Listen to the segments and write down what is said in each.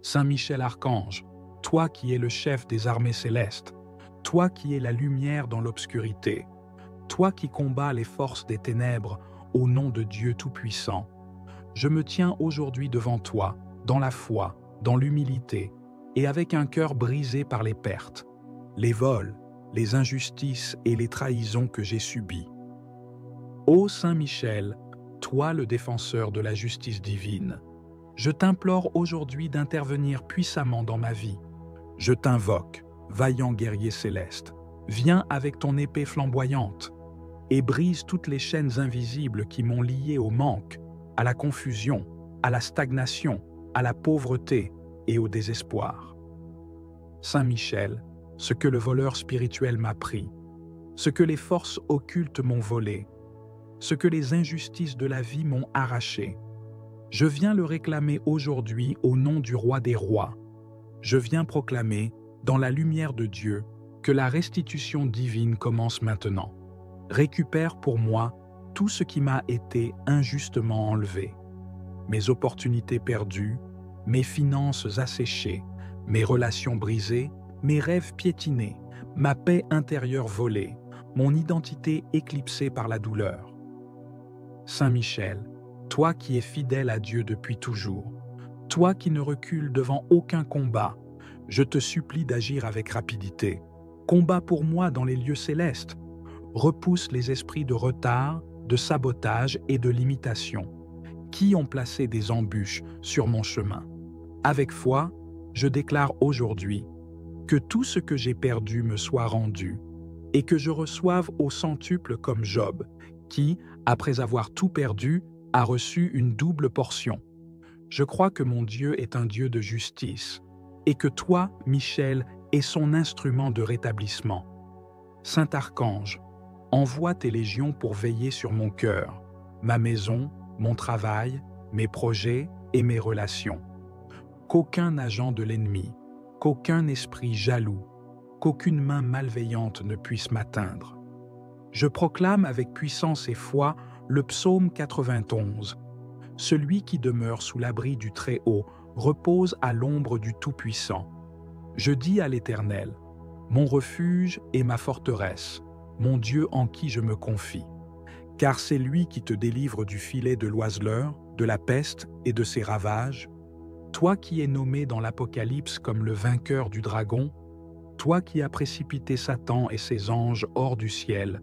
Saint Michel Archange, toi qui es le chef des armées célestes, toi qui es la lumière dans l'obscurité, toi qui combats les forces des ténèbres au nom de Dieu Tout-Puissant, je me tiens aujourd'hui devant toi, dans la foi, dans l'humilité, et avec un cœur brisé par les pertes, les vols, les injustices et les trahisons que j'ai subies. Ô Saint Michel, toi le défenseur de la justice divine, je t'implore aujourd'hui d'intervenir puissamment dans ma vie. Je t'invoque, vaillant guerrier céleste, viens avec ton épée flamboyante et brise toutes les chaînes invisibles qui m'ont lié au manque, à la confusion, à la stagnation, à la pauvreté et au désespoir. Saint Michel, ce que le voleur spirituel m'a pris, ce que les forces occultes m'ont volé, ce que les injustices de la vie m'ont arraché, je viens le réclamer aujourd'hui au nom du Roi des Rois. Je viens proclamer, dans la lumière de Dieu, que la restitution divine commence maintenant. Récupère pour moi tout ce qui m'a été injustement enlevé. Mes opportunités perdues, mes finances asséchées, mes relations brisées, mes rêves piétinés, ma paix intérieure volée, mon identité éclipsée par la douleur. Saint Michel, toi qui es fidèle à Dieu depuis toujours, toi qui ne recules devant aucun combat, je te supplie d'agir avec rapidité. Combat pour moi dans les lieux célestes. Repousse les esprits de retard, de sabotage et de limitation, qui ont placé des embûches sur mon chemin. Avec foi, je déclare aujourd'hui que tout ce que j'ai perdu me soit rendu et que je reçoive au centuple comme Job, qui, après avoir tout perdu, a reçu une double portion. Je crois que mon Dieu est un Dieu de justice et que toi, Michel, es son instrument de rétablissement. Saint Archange, envoie tes légions pour veiller sur mon cœur, ma maison, mon travail, mes projets et mes relations. Qu'aucun agent de l'ennemi, qu'aucun esprit jaloux, qu'aucune main malveillante ne puisse m'atteindre. Je proclame avec puissance et foi le psaume 91. Celui qui demeure sous l'abri du Très-Haut repose à l'ombre du Tout-Puissant. Je dis à l'Éternel, mon refuge et ma forteresse, mon Dieu en qui je me confie. Car c'est lui qui te délivre du filet de l'oiseleur, de la peste et de ses ravages. Toi qui es nommé dans l'Apocalypse comme le vainqueur du dragon, toi qui as précipité Satan et ses anges hors du ciel,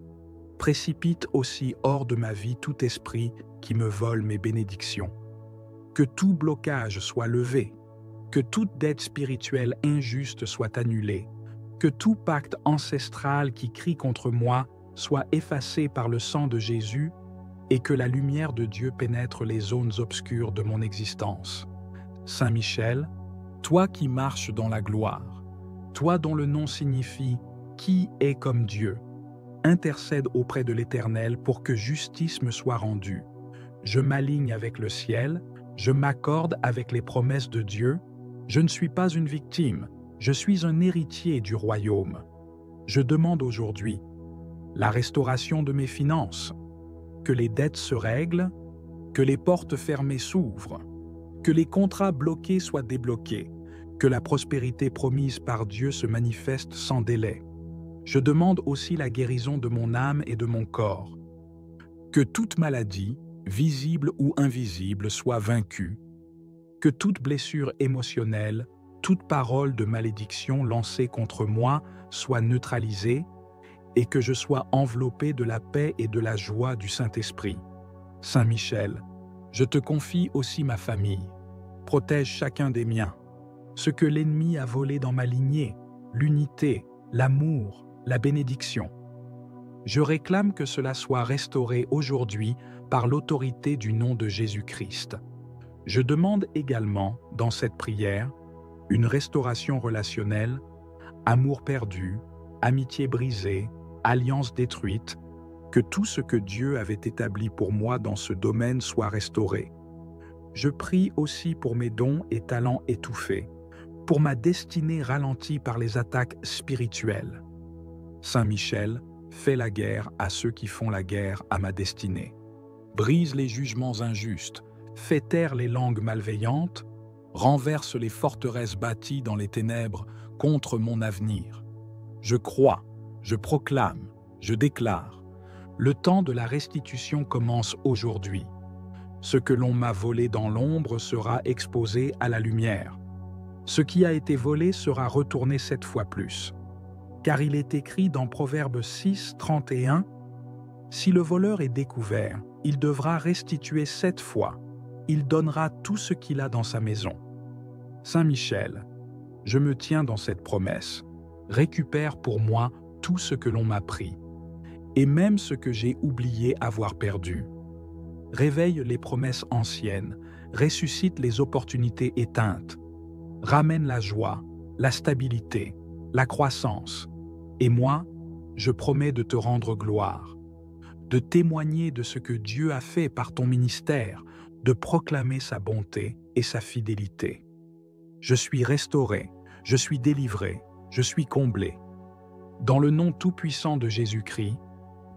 précipite aussi hors de ma vie tout esprit qui me vole mes bénédictions. Que tout blocage soit levé, que toute dette spirituelle injuste soit annulée, que tout pacte ancestral qui crie contre moi soit effacé par le sang de Jésus et que la lumière de Dieu pénètre les zones obscures de mon existence. Saint Michel, toi qui marches dans la gloire, toi dont le nom signifie « Qui est comme Dieu ?» intercède auprès de l'Éternel pour que justice me soit rendue. Je m'aligne avec le ciel, je m'accorde avec les promesses de Dieu. Je ne suis pas une victime, je suis un héritier du royaume. Je demande aujourd'hui la restauration de mes finances, que les dettes se règlent, que les portes fermées s'ouvrent, que les contrats bloqués soient débloqués, que la prospérité promise par Dieu se manifeste sans délai. Je demande aussi la guérison de mon âme et de mon corps. Que toute maladie, visible ou invisible, soit vaincue. Que toute blessure émotionnelle, toute parole de malédiction lancée contre moi soit neutralisée et que je sois enveloppé de la paix et de la joie du Saint-Esprit. Saint Michel, je te confie aussi ma famille. Protège chacun des miens. Ce que l'ennemi a volé dans ma lignée, l'unité, l'amour, la bénédiction. Je réclame que cela soit restauré aujourd'hui par l'autorité du nom de Jésus-Christ. Je demande également, dans cette prière, une restauration relationnelle, amour perdu, amitié brisée, alliance détruite, que tout ce que Dieu avait établi pour moi dans ce domaine soit restauré. Je prie aussi pour mes dons et talents étouffés, pour ma destinée ralentie par les attaques spirituelles. Saint Michel, fais la guerre à ceux qui font la guerre à ma destinée. Brise les jugements injustes, fais taire les langues malveillantes, renverse les forteresses bâties dans les ténèbres contre mon avenir. Je crois, je proclame, je déclare. Le temps de la restitution commence aujourd'hui. Ce que l'on m'a volé dans l'ombre sera exposé à la lumière. Ce qui a été volé sera retourné 7 fois plus. Car il est écrit dans Proverbe 6, 31, « Si le voleur est découvert, il devra restituer 7 fois. Il donnera tout ce qu'il a dans sa maison. » Saint Michel, je me tiens dans cette promesse. Récupère pour moi tout ce que l'on m'a pris, et même ce que j'ai oublié avoir perdu. Réveille les promesses anciennes, ressuscite les opportunités éteintes, ramène la joie, la stabilité, la croissance. Et moi, je promets de te rendre gloire, de témoigner de ce que Dieu a fait par ton ministère, de proclamer sa bonté et sa fidélité. Je suis restauré, je suis délivré, je suis comblé. Dans le nom tout-puissant de Jésus-Christ,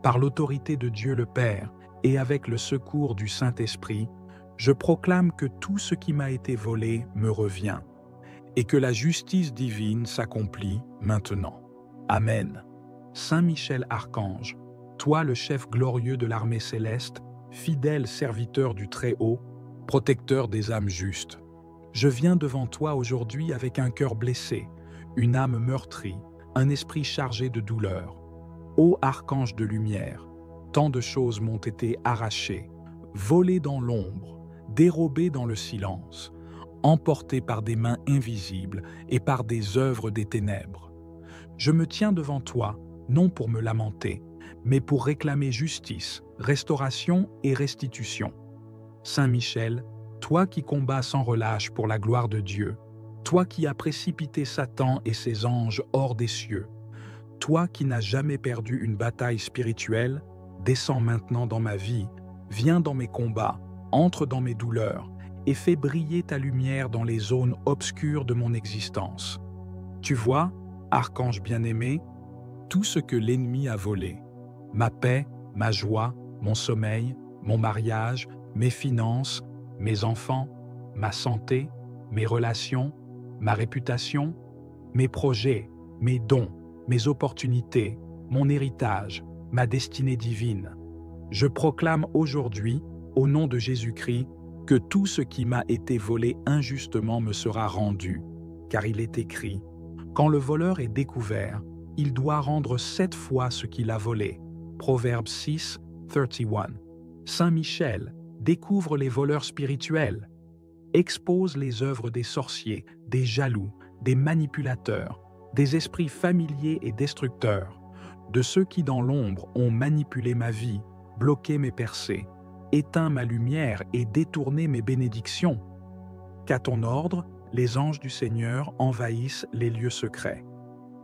par l'autorité de Dieu le Père et avec le secours du Saint-Esprit, je proclame que tout ce qui m'a été volé me revient et que la justice divine s'accomplit maintenant. Amen. Saint Michel Archange, toi le chef glorieux de l'armée céleste, fidèle serviteur du Très-Haut, protecteur des âmes justes, je viens devant toi aujourd'hui avec un cœur blessé, une âme meurtrie, un esprit chargé de douleur. Ô archange de lumière, tant de choses m'ont été arrachées, volées dans l'ombre, dérobées dans le silence, emportées par des mains invisibles et par des œuvres des ténèbres. Je me tiens devant toi, non pour me lamenter, mais pour réclamer justice, restauration et restitution. Saint Michel, toi qui combats sans relâche pour la gloire de Dieu, toi qui as précipité Satan et ses anges hors des cieux, toi qui n'as jamais perdu une bataille spirituelle, descends maintenant dans ma vie, viens dans mes combats, entre dans mes douleurs et fais briller ta lumière dans les zones obscures de mon existence. Tu vois, archange bien-aimé, tout ce que l'ennemi a volé, ma paix, ma joie, mon sommeil, mon mariage, mes finances, mes enfants, ma santé, mes relations, ma réputation, mes projets, mes dons, mes opportunités, mon héritage, ma destinée divine. Je proclame aujourd'hui, au nom de Jésus-Christ, que tout ce qui m'a été volé injustement me sera rendu, car il est écrit, « Quand le voleur est découvert, il doit rendre 7 fois ce qu'il a volé. » Proverbe 6, 31. Saint Michel découvre les voleurs spirituels, expose les œuvres des sorciers, des jaloux, des manipulateurs, des esprits familiers et destructeurs, de ceux qui dans l'ombre ont manipulé ma vie, bloqué mes percées, éteint ma lumière et détourné mes bénédictions. Qu'à ton ordre, les anges du Seigneur envahissent les lieux secrets,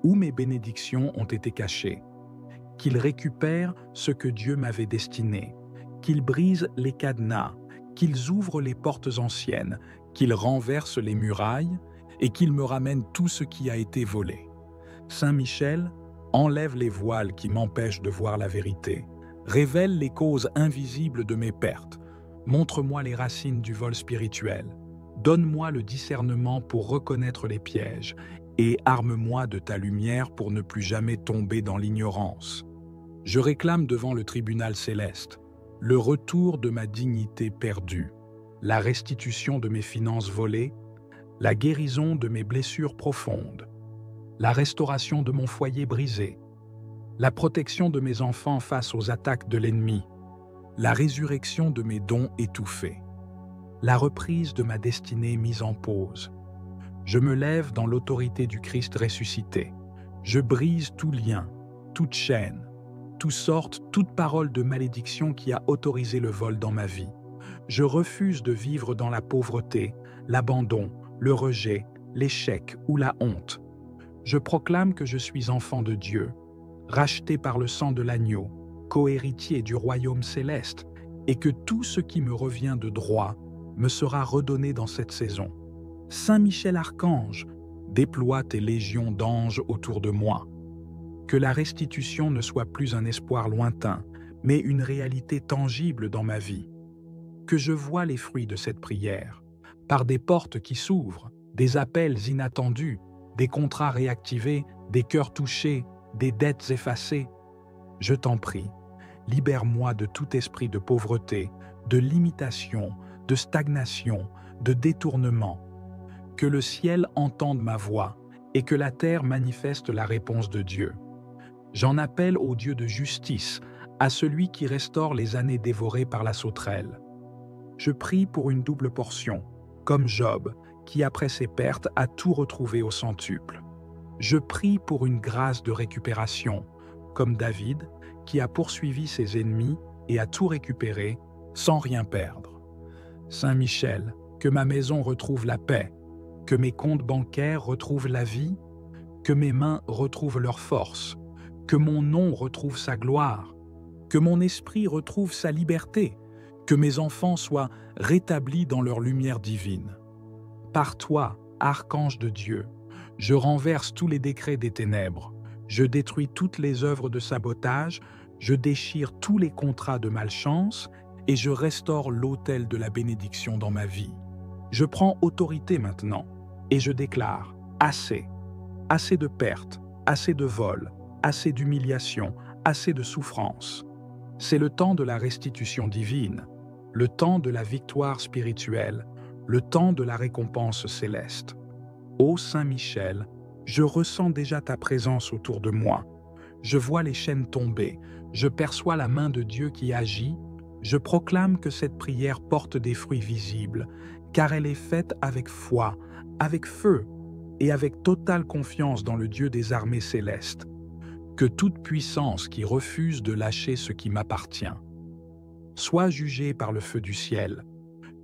où mes bénédictions ont été cachées, qu'ils récupèrent ce que Dieu m'avait destiné, qu'ils brisent les cadenas, qu'ils ouvrent les portes anciennes, qu'ils renversent les murailles et qu'ils me ramènent tout ce qui a été volé. Saint Michel, enlève les voiles qui m'empêchent de voir la vérité, révèle les causes invisibles de mes pertes, montre-moi les racines du vol spirituel, donne-moi le discernement pour reconnaître les pièges et arme-moi de ta lumière pour ne plus jamais tomber dans l'ignorance. Je réclame devant le tribunal céleste le retour de ma dignité perdue, la restitution de mes finances volées, la guérison de mes blessures profondes, la restauration de mon foyer brisé, la protection de mes enfants face aux attaques de l'ennemi, la résurrection de mes dons étouffés, la reprise de ma destinée mise en pause. Je me lève dans l'autorité du Christ ressuscité. Je brise tout lien, toute chaîne, toute parole de malédiction qui a autorisé le vol dans ma vie. Je refuse de vivre dans la pauvreté, l'abandon, le rejet, l'échec ou la honte. Je proclame que je suis enfant de Dieu, racheté par le sang de l'agneau, cohéritier du royaume céleste, et que tout ce qui me revient de droit me sera redonné dans cette saison. Saint Michel Archange, déploie tes légions d'anges autour de moi. Que la restitution ne soit plus un espoir lointain, mais une réalité tangible dans ma vie. Que je voie les fruits de cette prière, par des portes qui s'ouvrent, des appels inattendus, des contrats réactivés, des cœurs touchés, des dettes effacées. Je t'en prie, libère-moi de tout esprit de pauvreté, de limitation, de stagnation, de détournement. Que le ciel entende ma voix et que la terre manifeste la réponse de Dieu. J'en appelle au Dieu de justice, à celui qui restaure les années dévorées par la sauterelle. Je prie pour une double portion, comme Job, qui après ses pertes a tout retrouvé au centuple. Je prie pour une grâce de récupération, comme David, qui a poursuivi ses ennemis et a tout récupéré sans rien perdre. Saint Michel, que ma maison retrouve la paix, que mes comptes bancaires retrouvent la vie, que mes mains retrouvent leur force, que mon nom retrouve sa gloire, que mon esprit retrouve sa liberté, que mes enfants soient rétablis dans leur lumière divine. Par toi, archange de Dieu, je renverse tous les décrets des ténèbres, je détruis toutes les œuvres de sabotage, je déchire tous les contrats de malchance et je restaure l'autel de la bénédiction dans ma vie. Je prends autorité maintenant et je déclare assez, assez de pertes, assez de vols, assez d'humiliation, assez de souffrance. C'est le temps de la restitution divine, le temps de la victoire spirituelle, le temps de la récompense céleste. Ô Saint Michel, je ressens déjà ta présence autour de moi. Je vois les chaînes tomber, je perçois la main de Dieu qui agit, je proclame que cette prière porte des fruits visibles, car elle est faite avec foi, avec feu et avec totale confiance dans le Dieu des armées célestes. Que toute puissance qui refuse de lâcher ce qui m'appartient soit jugée par le feu du ciel,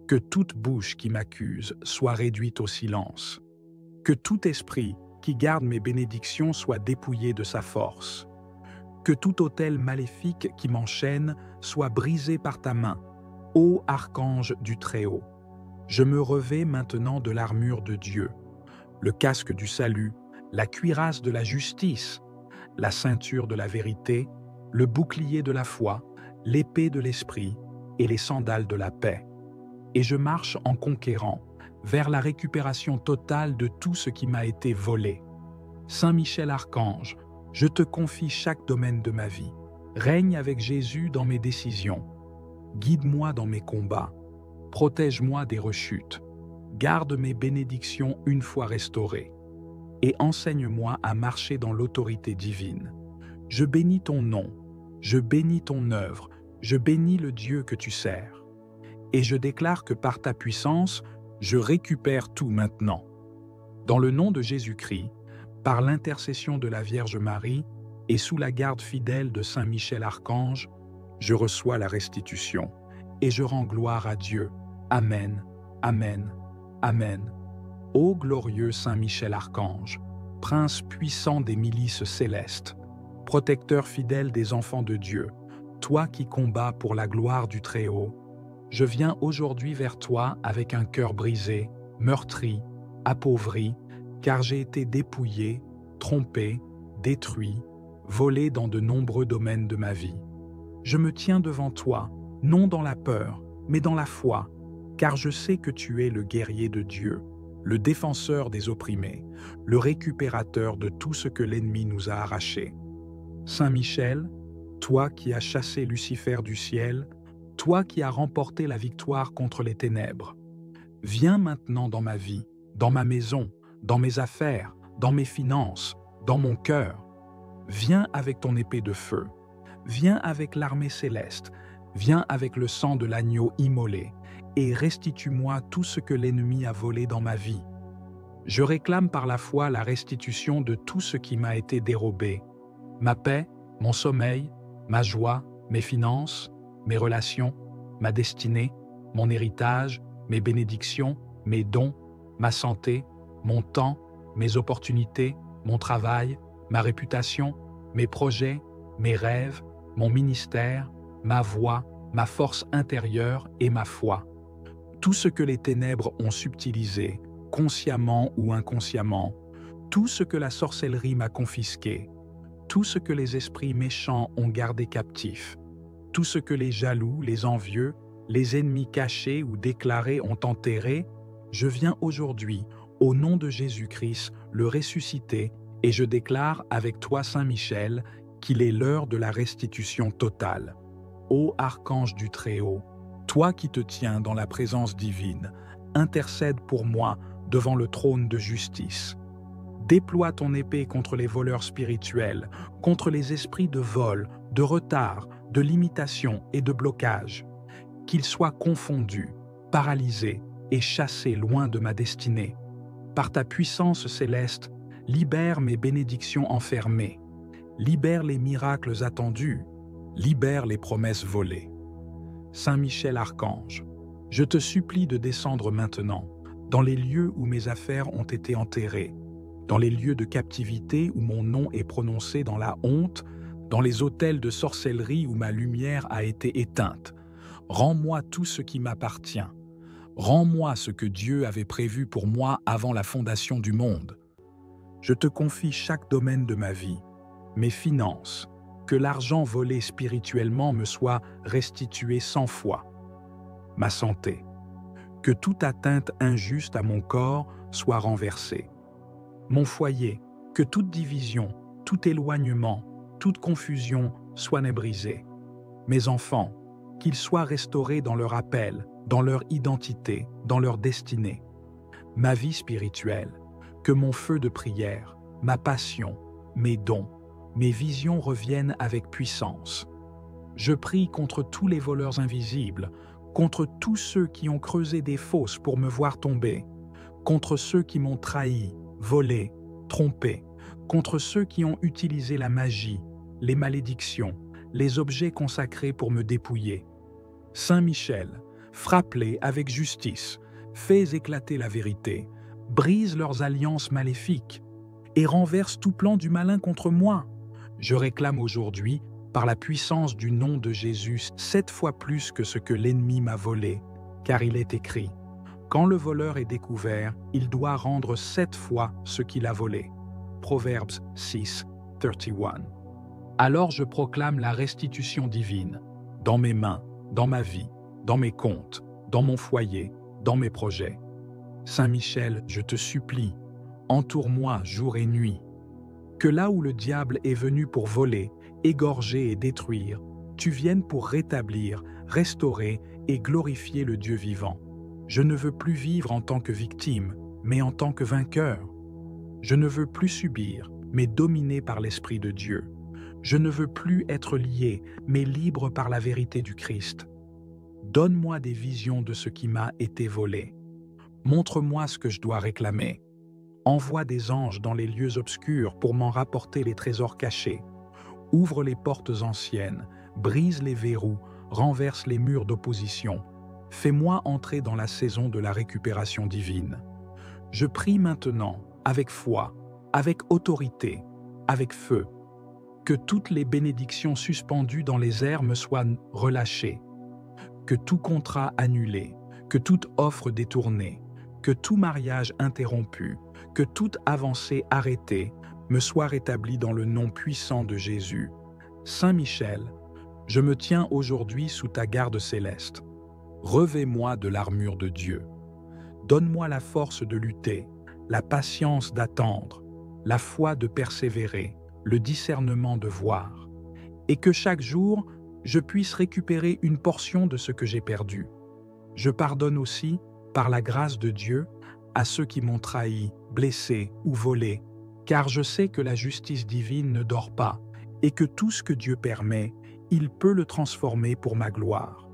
que toute bouche qui m'accuse soit réduite au silence, que tout esprit qui garde mes bénédictions soit dépouillé de sa force, que tout autel maléfique qui m'enchaîne soit brisé par ta main, ô archange du Très-Haut. Je me revêts maintenant de l'armure de Dieu, le casque du salut, la cuirasse de la justice, la ceinture de la vérité, le bouclier de la foi, l'épée de l'esprit et les sandales de la paix. Et je marche en conquérant vers la récupération totale de tout ce qui m'a été volé. Saint Michel Archange, je te confie chaque domaine de ma vie. Règne avec Jésus dans mes décisions. Guide-moi dans mes combats. Protège-moi des rechutes. Garde mes bénédictions une fois restaurées. Et enseigne-moi à marcher dans l'autorité divine. Je bénis ton nom, je bénis ton œuvre, je bénis le Dieu que tu sers. Et je déclare que par ta puissance, je récupère tout maintenant. Dans le nom de Jésus-Christ, par l'intercession de la Vierge Marie et sous la garde fidèle de Saint Michel Archange, je reçois la restitution et je rends gloire à Dieu. Amen, Amen, Amen. Ô glorieux Saint Michel Archange, prince puissant des milices célestes, protecteur fidèle des enfants de Dieu, toi qui combats pour la gloire du Très-Haut, je viens aujourd'hui vers toi avec un cœur brisé, meurtri, appauvri, car j'ai été dépouillé, trompé, détruit, volé dans de nombreux domaines de ma vie. Je me tiens devant toi, non dans la peur, mais dans la foi, car je sais que tu es le guerrier de Dieu, le défenseur des opprimés, le récupérateur de tout ce que l'ennemi nous a arraché. Saint Michel, toi qui as chassé Lucifer du ciel, toi qui as remporté la victoire contre les ténèbres, viens maintenant dans ma vie, dans ma maison, dans mes affaires, dans mes finances, dans mon cœur. Viens avec ton épée de feu, viens avec l'armée céleste, viens avec le sang de l'agneau immolé, et restitue-moi tout ce que l'ennemi a volé dans ma vie. Je réclame par la foi la restitution de tout ce qui m'a été dérobé, ma paix, mon sommeil, ma joie, mes finances, mes relations, ma destinée, mon héritage, mes bénédictions, mes dons, ma santé, mon temps, mes opportunités, mon travail, ma réputation, mes projets, mes rêves, mon ministère, ma voix, ma force intérieure et ma foi. Tout ce que les ténèbres ont subtilisé, consciemment ou inconsciemment, tout ce que la sorcellerie m'a confisqué, tout ce que les esprits méchants ont gardé captif, tout ce que les jaloux, les envieux, les ennemis cachés ou déclarés ont enterré, Je viens aujourd'hui, au nom de Jésus-Christ, le ressuscité, et je déclare avec toi, Saint Michel, qu'il est l'heure de la restitution totale. Ô archange du Très-Haut, toi qui te tiens dans la présence divine, intercède pour moi devant le trône de justice. Déploie ton épée contre les voleurs spirituels, contre les esprits de vol, de retard, de limitation et de blocage. Qu'ils soient confondus, paralysés et chassés loin de ma destinée. Par ta puissance céleste, libère mes bénédictions enfermées. Libère les miracles attendus. Libère les promesses volées. Saint Michel Archange, je te supplie de descendre maintenant dans les lieux où mes affaires ont été enterrées, dans les lieux de captivité où mon nom est prononcé dans la honte, dans les autels de sorcellerie où ma lumière a été éteinte. Rends-moi tout ce qui m'appartient. Rends-moi ce que Dieu avait prévu pour moi avant la fondation du monde. Je te confie chaque domaine de ma vie, mes finances, que l'argent volé spirituellement me soit restitué 100 fois. Ma santé, que toute atteinte injuste à mon corps soit renversée. Mon foyer, que toute division, tout éloignement, toute confusion soit brisée. Mes enfants, qu'ils soient restaurés dans leur appel, dans leur identité, dans leur destinée. Ma vie spirituelle, que mon feu de prière, ma passion, mes dons, mes visions reviennent avec puissance. Je prie contre tous les voleurs invisibles, contre tous ceux qui ont creusé des fosses pour me voir tomber, contre ceux qui m'ont trahi, volé, trompé, contre ceux qui ont utilisé la magie, les malédictions, les objets consacrés pour me dépouiller. Saint Michel, frappe-les avec justice, fais éclater la vérité, brise leurs alliances maléfiques et renverse tout plan du malin contre moi. Je réclame aujourd'hui, par la puissance du nom de Jésus, 7 fois plus que ce que l'ennemi m'a volé, car il est écrit, quand le voleur est découvert, il doit rendre 7 fois ce qu'il a volé. Proverbes 6, 31. Alors je proclame la restitution divine, dans mes mains, dans ma vie, dans mes comptes, dans mon foyer, dans mes projets. Saint Michel, je te supplie, entoure-moi jour et nuit. Que là où le diable est venu pour voler, égorger et détruire, tu viennes pour rétablir, restaurer et glorifier le Dieu vivant. Je ne veux plus vivre en tant que victime, mais en tant que vainqueur. Je ne veux plus subir, mais dominé par l'Esprit de Dieu. Je ne veux plus être lié, mais libre par la vérité du Christ. Donne-moi des visions de ce qui m'a été volé. Montre-moi ce que je dois réclamer. Envoie des anges dans les lieux obscurs pour m'en rapporter les trésors cachés. Ouvre les portes anciennes, brise les verrous, renverse les murs d'opposition. Fais-moi entrer dans la saison de la récupération divine. Je prie maintenant, avec foi, avec autorité, avec feu, que toutes les bénédictions suspendues dans les airs me soient relâchées, que tout contrat annulé, que toute offre détournée, que tout mariage interrompu, que toute avancée arrêtée me soit rétablie dans le nom puissant de Jésus. Saint Michel, je me tiens aujourd'hui sous ta garde céleste. Revêt-moi de l'armure de Dieu. Donne-moi la force de lutter, la patience d'attendre, la foi de persévérer, le discernement de voir, et que chaque jour, je puisse récupérer une portion de ce que j'ai perdu. Je pardonne aussi, par la grâce de Dieu, à ceux qui m'ont trahi, blessé ou volé, car je sais que la justice divine ne dort pas et que tout ce que Dieu permet, il peut le transformer pour ma gloire.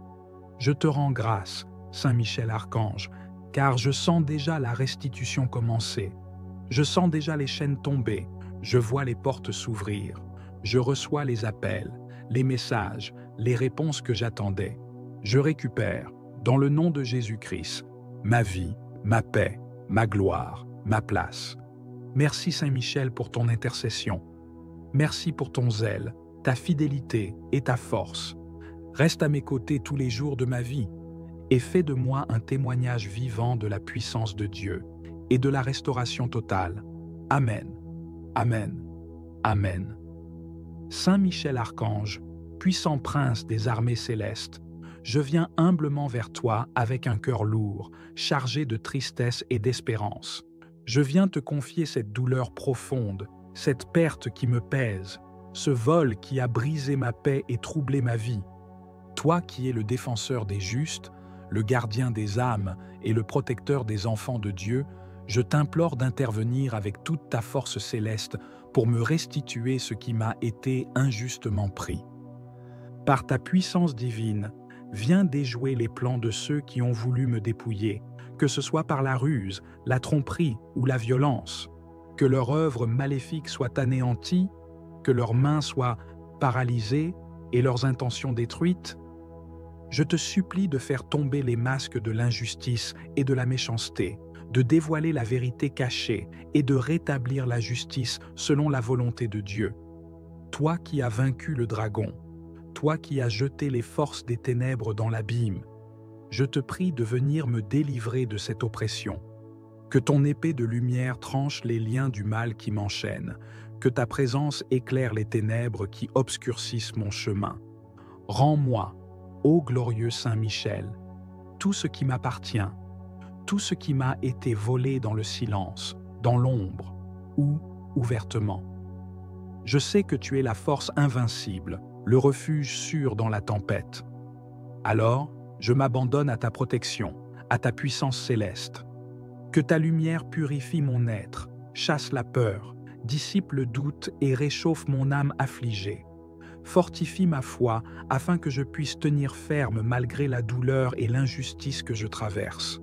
Je te rends grâce, Saint Michel Archange, car je sens déjà la restitution commencer. Je sens déjà les chaînes tomber, je vois les portes s'ouvrir, je reçois les appels, les messages, les réponses que j'attendais. Je récupère, dans le nom de Jésus-Christ, ma vie, ma paix, ma gloire, ma place. Merci Saint Michel pour ton intercession. Merci pour ton zèle, ta fidélité et ta force. Reste à mes côtés tous les jours de ma vie et fais de moi un témoignage vivant de la puissance de Dieu et de la restauration totale. Amen. Amen. Amen. Saint Michel Archange, puissant prince des armées célestes, je viens humblement vers toi avec un cœur lourd, chargé de tristesse et d'espérance. Je viens te confier cette douleur profonde, cette perte qui me pèse, ce vol qui a brisé ma paix et troublé ma vie. Toi qui es le défenseur des justes, le gardien des âmes et le protecteur des enfants de Dieu, je t'implore d'intervenir avec toute ta force céleste pour me restituer ce qui m'a été injustement pris. Par ta puissance divine, viens déjouer les plans de ceux qui ont voulu me dépouiller, que ce soit par la ruse, la tromperie ou la violence. Que leur œuvre maléfique soit anéantie, que leurs mains soient paralysées et leurs intentions détruites. Je te supplie de faire tomber les masques de l'injustice et de la méchanceté, de dévoiler la vérité cachée et de rétablir la justice selon la volonté de Dieu. Toi qui as vaincu le dragon, toi qui as jeté les forces des ténèbres dans l'abîme, je te prie de venir me délivrer de cette oppression. Que ton épée de lumière tranche les liens du mal qui m'enchaînent, que ta présence éclaire les ténèbres qui obscurcissent mon chemin. Rends-moi, ô glorieux Saint Michel, tout ce qui m'appartient, tout ce qui m'a été volé dans le silence, dans l'ombre ou ouvertement. Je sais que tu es la force invincible, le refuge sûr dans la tempête. Alors, je m'abandonne à ta protection, à ta puissance céleste. Que ta lumière purifie mon être, chasse la peur, dissipe le doute et réchauffe mon âme affligée. Fortifie ma foi afin que je puisse tenir ferme malgré la douleur et l'injustice que je traverse.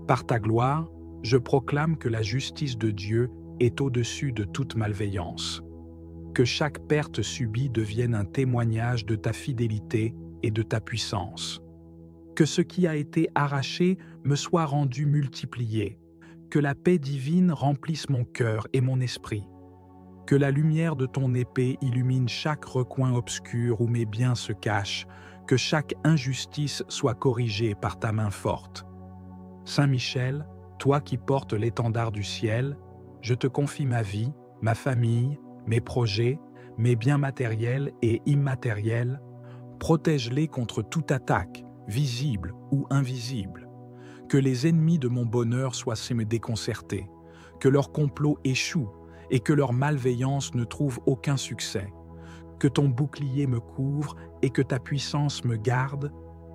Par ta gloire, je proclame que la justice de Dieu est au-dessus de toute malveillance. Que chaque perte subie devienne un témoignage de ta fidélité et de ta puissance. Que ce qui a été arraché me soit rendu multiplié. Que la paix divine remplisse mon cœur et mon esprit. Que la lumière de ton épée illumine chaque recoin obscur où mes biens se cachent. Que chaque injustice soit corrigée par ta main forte. Saint Michel, toi qui portes l'étendard du ciel, je te confie ma vie, ma famille, mes projets, mes biens matériels et immatériels. Protège-les contre toute attaque, visible ou invisible. Que les ennemis de mon bonheur soient déconcertés, que leur complot échoue et que leur malveillance ne trouve aucun succès. Que ton bouclier me couvre et que ta puissance me garde.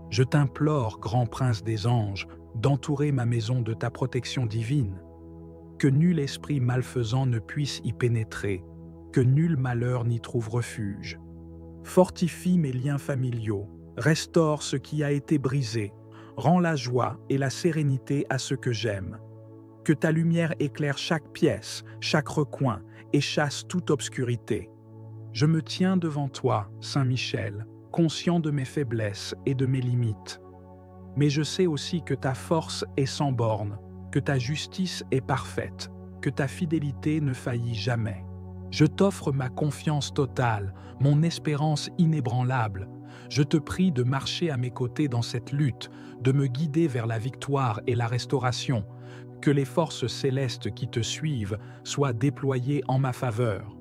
Je t'implore, grand prince des anges, d'entourer ma maison de ta protection divine. Que nul esprit malfaisant ne puisse y pénétrer, que nul malheur n'y trouve refuge. Fortifie mes liens familiaux, restaure ce qui a été brisé, rends la joie et la sérénité à ceux que j'aime. Que ta lumière éclaire chaque pièce, chaque recoin et chasse toute obscurité. Je me tiens devant toi, Saint Michel, conscient de mes faiblesses et de mes limites. Mais je sais aussi que ta force est sans borne, que ta justice est parfaite, que ta fidélité ne faillit jamais. Je t'offre ma confiance totale, mon espérance inébranlable. Je te prie de marcher à mes côtés dans cette lutte, de me guider vers la victoire et la restauration. Que les forces célestes qui te suivent soient déployées en ma faveur.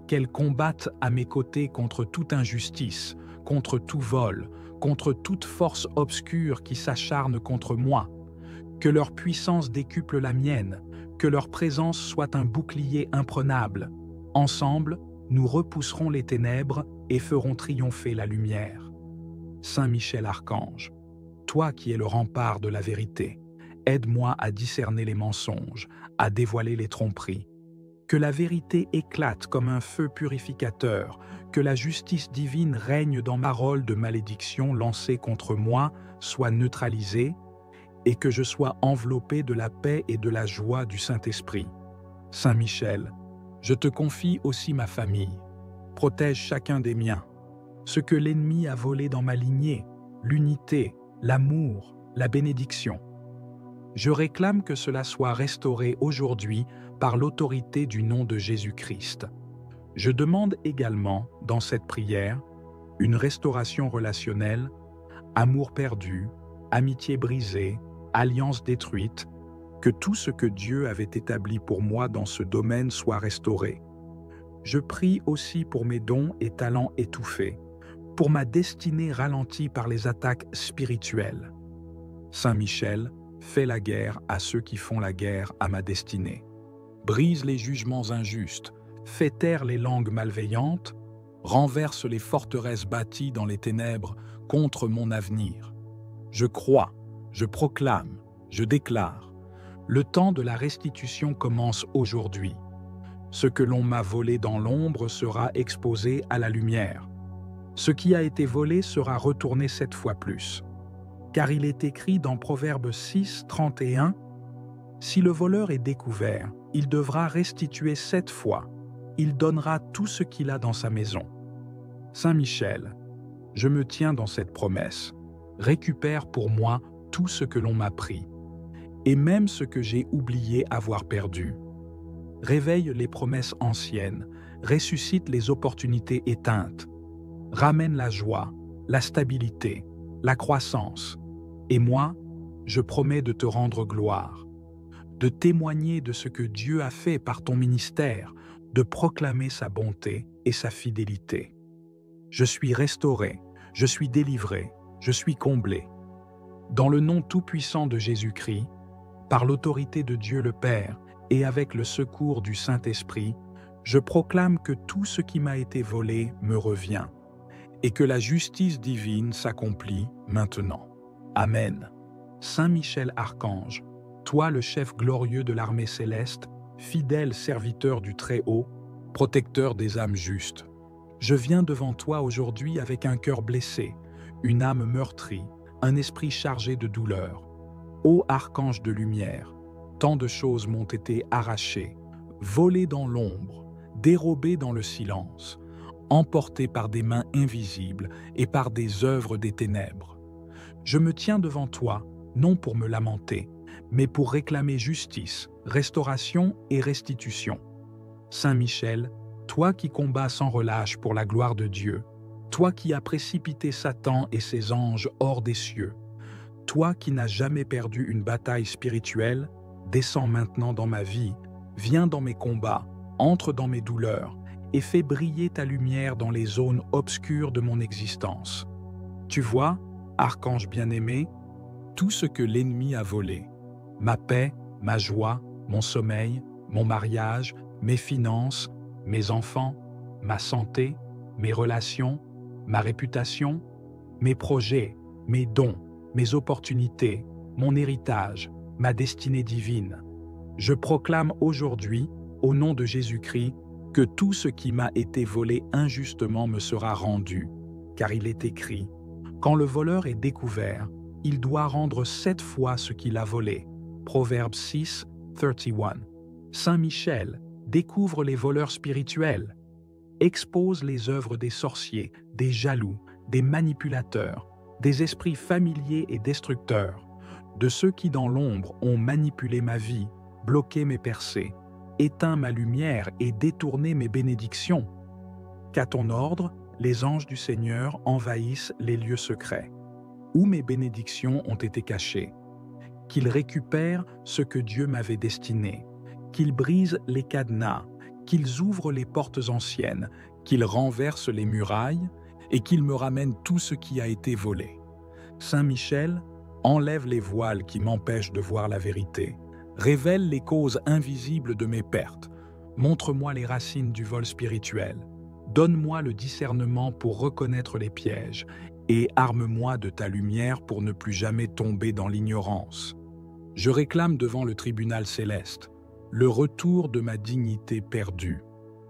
Qu'elles combattent à mes côtés contre toute injustice, contre tout vol, contre toute force obscure qui s'acharne contre moi. Que leur puissance décuple la mienne, que leur présence soit un bouclier imprenable. Ensemble, nous repousserons les ténèbres et ferons triompher la lumière. Saint Michel Archange, toi qui es le rempart de la vérité, aide-moi à discerner les mensonges, à dévoiler les tromperies. Que la vérité éclate comme un feu purificateur, que la justice divine règne dans ma rôle de malédiction lancée contre moi, soit neutralisée, et que je sois enveloppé de la paix et de la joie du Saint-Esprit. Saint Michel, je te confie aussi ma famille. Protège chacun des miens. Ce que l'ennemi a volé dans ma lignée, l'unité, l'amour, la bénédiction. Je réclame que cela soit restauré aujourd'hui par l'autorité du nom de Jésus-Christ. Je demande également, dans cette prière, une restauration relationnelle, amour perdu, amitié brisée, alliance détruite, que tout ce que Dieu avait établi pour moi dans ce domaine soit restauré. Je prie aussi pour mes dons et talents étouffés, pour ma destinée ralentie par les attaques spirituelles. Saint Michel, fais la guerre à ceux qui font la guerre à ma destinée. Brise les jugements injustes, fais taire les langues malveillantes, renverse les forteresses bâties dans les ténèbres contre mon avenir. Je crois, je proclame, je déclare. Le temps de la restitution commence aujourd'hui. Ce que l'on m'a volé dans l'ombre sera exposé à la lumière. Ce qui a été volé sera retourné 7 fois plus. Car il est écrit dans Proverbe 6, 31, « Si le voleur est découvert, il devra restituer 7 fois. Il donnera tout ce qu'il a dans sa maison. » Saint Michel, je me tiens dans cette promesse. Récupère pour moi tout ce que l'on m'a pris, et même ce que j'ai oublié avoir perdu. Réveille les promesses anciennes, ressuscite les opportunités éteintes, ramène la joie, la stabilité, la croissance. Et moi, je promets de te rendre gloire, de témoigner de ce que Dieu a fait par ton ministère, de proclamer sa bonté et sa fidélité. Je suis restauré, je suis délivré, je suis comblé. Dans le nom tout-puissant de Jésus-Christ, par l'autorité de Dieu le Père et avec le secours du Saint-Esprit, je proclame que tout ce qui m'a été volé me revient et que la justice divine s'accomplit maintenant. Amen. Saint Michel Archange, toi le chef glorieux de l'armée céleste, fidèle serviteur du Très-Haut, protecteur des âmes justes, je viens devant toi aujourd'hui avec un cœur blessé, une âme meurtrie, un esprit chargé de douleur. Ô archange de lumière, tant de choses m'ont été arrachées, volées dans l'ombre, dérobées dans le silence, emportées par des mains invisibles et par des œuvres des ténèbres. Je me tiens devant toi, non pour me lamenter, mais pour réclamer justice, restauration et restitution. Saint Michel, toi qui combats sans relâche pour la gloire de Dieu, toi qui as précipité Satan et ses anges hors des cieux, toi qui n'as jamais perdu une bataille spirituelle, descends maintenant dans ma vie, viens dans mes combats, entre dans mes douleurs et fais briller ta lumière dans les zones obscures de mon existence. Tu vois, archange bien-aimé, tout ce que l'ennemi a volé, ma paix, ma joie, mon sommeil, mon mariage, mes finances, mes enfants, ma santé, mes relations, ma réputation, mes projets, mes dons, mes opportunités, mon héritage, ma destinée divine. Je proclame aujourd'hui, au nom de Jésus-Christ, que tout ce qui m'a été volé injustement me sera rendu, car il est écrit, « Quand le voleur est découvert, il doit rendre 7 fois ce qu'il a volé. » Proverbe 6, 31. Saint Michel découvre les voleurs spirituels, expose les œuvres des sorciers, des jaloux, des manipulateurs, des esprits familiers et destructeurs, de ceux qui dans l'ombre ont manipulé ma vie, bloqué mes percées, éteint ma lumière et détourné mes bénédictions. Qu'à ton ordre, les anges du Seigneur envahissent les lieux secrets, où mes bénédictions ont été cachées, qu'ils récupèrent ce que Dieu m'avait destiné, qu'ils brisent les cadenas, qu'ils ouvrent les portes anciennes, qu'ils renversent les murailles et qu'ils me ramènent tout ce qui a été volé. Saint Michel, enlève les voiles qui m'empêchent de voir la vérité, révèle les causes invisibles de mes pertes, montre-moi les racines du vol spirituel, donne-moi le discernement pour reconnaître les pièges et arme-moi de ta lumière pour ne plus jamais tomber dans l'ignorance. Je réclame devant le tribunal céleste le retour de ma dignité perdue,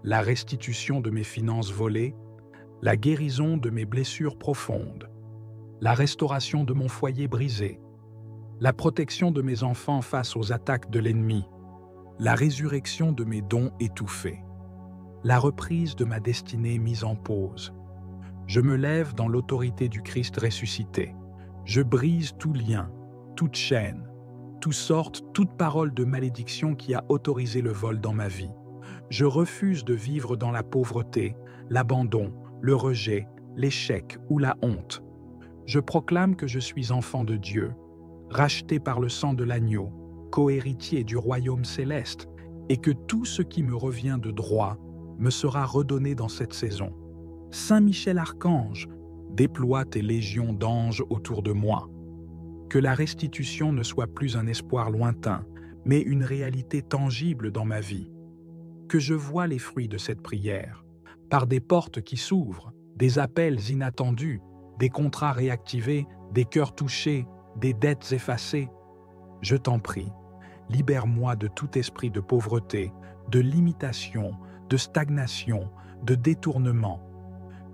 la restitution de mes finances volées, la guérison de mes blessures profondes, la restauration de mon foyer brisé, la protection de mes enfants face aux attaques de l'ennemi, la résurrection de mes dons étouffés, la reprise de ma destinée mise en pause. Je me lève dans l'autorité du Christ ressuscité. Je brise tout lien, toute chaîne, toute parole de malédiction qui a autorisé le vol dans ma vie. Je refuse de vivre dans la pauvreté, l'abandon, le rejet, l'échec ou la honte. Je proclame que je suis enfant de Dieu, racheté par le sang de l'agneau, co-héritier du royaume céleste, et que tout ce qui me revient de droit me sera redonné dans cette saison. Saint Michel Archange, déploie tes légions d'anges autour de moi. Que la restitution ne soit plus un espoir lointain, mais une réalité tangible dans ma vie. Que je voie les fruits de cette prière, par des portes qui s'ouvrent, des appels inattendus, des contrats réactivés, des cœurs touchés, des dettes effacées. Je t'en prie, libère-moi de tout esprit de pauvreté, de limitation, de stagnation, de détournement.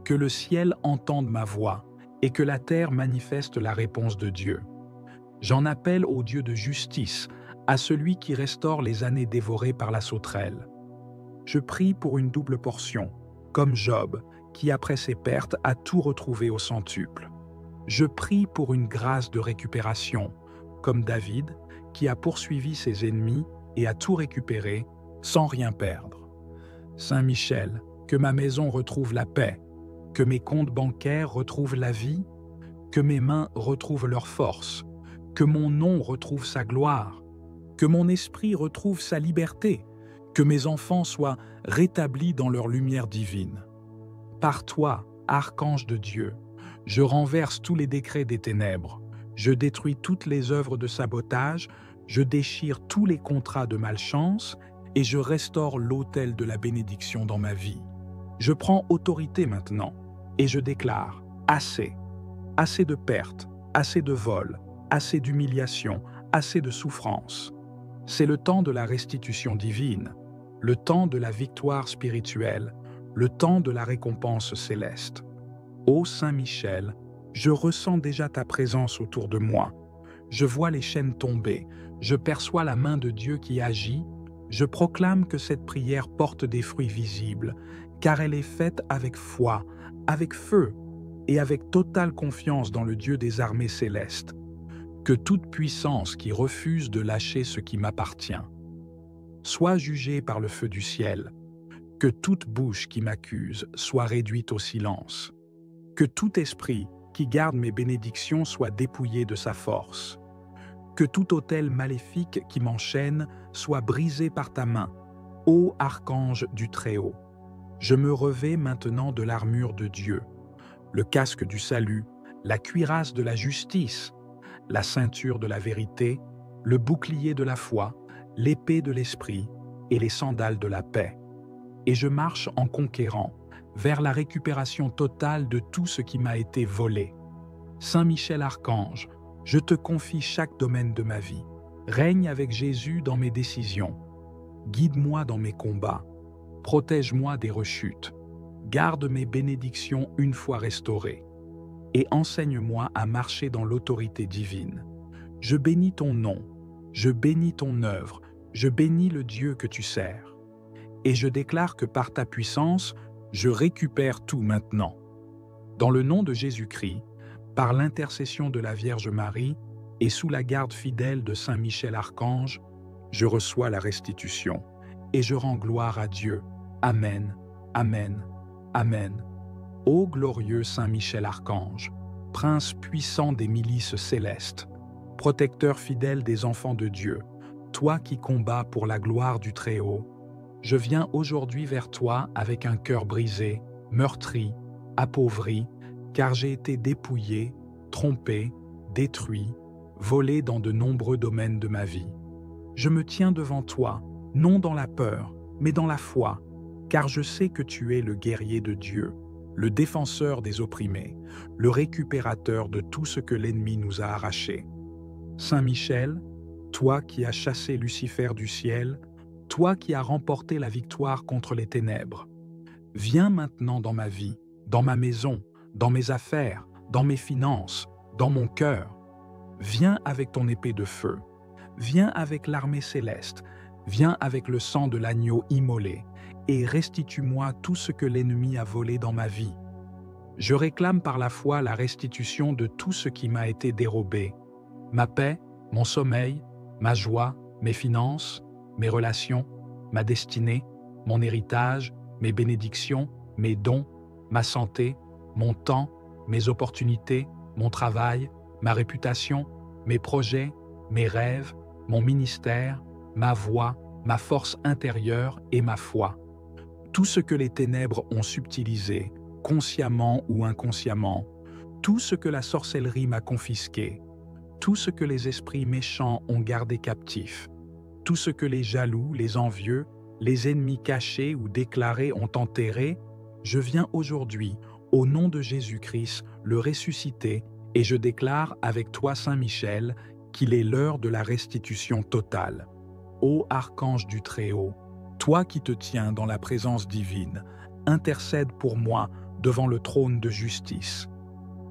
Que le ciel entende ma voix et que la terre manifeste la réponse de Dieu. J'en appelle au Dieu de justice, à celui qui restaure les années dévorées par la sauterelle. Je prie pour une double portion, comme Job, qui après ses pertes a tout retrouvé au centuple. Je prie pour une grâce de récupération, comme David, qui a poursuivi ses ennemis et a tout récupéré sans rien perdre. Saint Michel, que ma maison retrouve la paix, que mes comptes bancaires retrouvent la vie, que mes mains retrouvent leur force, que mon nom retrouve sa gloire, que mon esprit retrouve sa liberté, que mes enfants soient rétablis dans leur lumière divine. Par toi, archange de Dieu, je renverse tous les décrets des ténèbres, je détruis toutes les œuvres de sabotage, je déchire tous les contrats de malchance et je restaure l'autel de la bénédiction dans ma vie. Je prends autorité maintenant et je déclare assez, assez de pertes, assez de vols, assez d'humiliation, assez de souffrance. C'est le temps de la restitution divine, le temps de la victoire spirituelle, le temps de la récompense céleste. Ô Saint Michel, je ressens déjà ta présence autour de moi. Je vois les chaînes tomber, je perçois la main de Dieu qui agit, je proclame que cette prière porte des fruits visibles, car elle est faite avec foi, avec feu et avec totale confiance dans le Dieu des armées célestes. Que toute puissance qui refuse de lâcher ce qui m'appartient soit jugée par le feu du ciel, que toute bouche qui m'accuse soit réduite au silence, que tout esprit qui garde mes bénédictions soit dépouillé de sa force, que tout autel maléfique qui m'enchaîne soit brisé par ta main, ô archange du Très-Haut. Je me revêts maintenant de l'armure de Dieu, le casque du salut, la cuirasse de la justice, la ceinture de la vérité, le bouclier de la foi, l'épée de l'esprit et les sandales de la paix. Et je marche en conquérant vers la récupération totale de tout ce qui m'a été volé. Saint Michel Archange, je te confie chaque domaine de ma vie. Règne avec Jésus dans mes décisions. Guide-moi dans mes combats. Protège-moi des rechutes. Garde mes bénédictions une fois restaurées. Et enseigne-moi à marcher dans l'autorité divine. Je bénis ton nom, je bénis ton œuvre, je bénis le Dieu que tu sers. Et je déclare que par ta puissance, je récupère tout maintenant. Dans le nom de Jésus-Christ, par l'intercession de la Vierge Marie et sous la garde fidèle de Saint Michel Archange, je reçois la restitution et je rends gloire à Dieu. Amen, Amen, Amen. Ô glorieux Saint Michel Archange, prince puissant des milices célestes, protecteur fidèle des enfants de Dieu, toi qui combats pour la gloire du Très-Haut, je viens aujourd'hui vers toi avec un cœur brisé, meurtri, appauvri, car j'ai été dépouillé, trompé, détruit, volé dans de nombreux domaines de ma vie. Je me tiens devant toi, non dans la peur, mais dans la foi, car je sais que tu es le guerrier de Dieu, le défenseur des opprimés, le récupérateur de tout ce que l'ennemi nous a arraché. Saint Michel, toi qui as chassé Lucifer du ciel, toi qui as remporté la victoire contre les ténèbres, viens maintenant dans ma vie, dans ma maison, dans mes affaires, dans mes finances, dans mon cœur. Viens avec ton épée de feu, viens avec l'armée céleste, viens avec le sang de l'agneau immolé, et restitue-moi tout ce que l'ennemi a volé dans ma vie. Je réclame par la foi la restitution de tout ce qui m'a été dérobé, ma paix, mon sommeil, ma joie, mes finances, mes relations, ma destinée, mon héritage, mes bénédictions, mes dons, ma santé, mon temps, mes opportunités, mon travail, ma réputation, mes projets, mes rêves, mon ministère, ma voix, ma force intérieure et ma foi. Tout ce que les ténèbres ont subtilisé, consciemment ou inconsciemment, Tout ce que la sorcellerie m'a confisqué, tout ce que les esprits méchants ont gardé captif, tout ce que les jaloux, les envieux, les ennemis cachés ou déclarés ont enterré, je viens aujourd'hui, au nom de Jésus-Christ, le ressusciter, et je déclare avec toi, Saint Michel, qu'il est l'heure de la restitution totale. Ô archange du Très-Haut, toi qui te tiens dans la présence divine, intercède pour moi devant le trône de justice.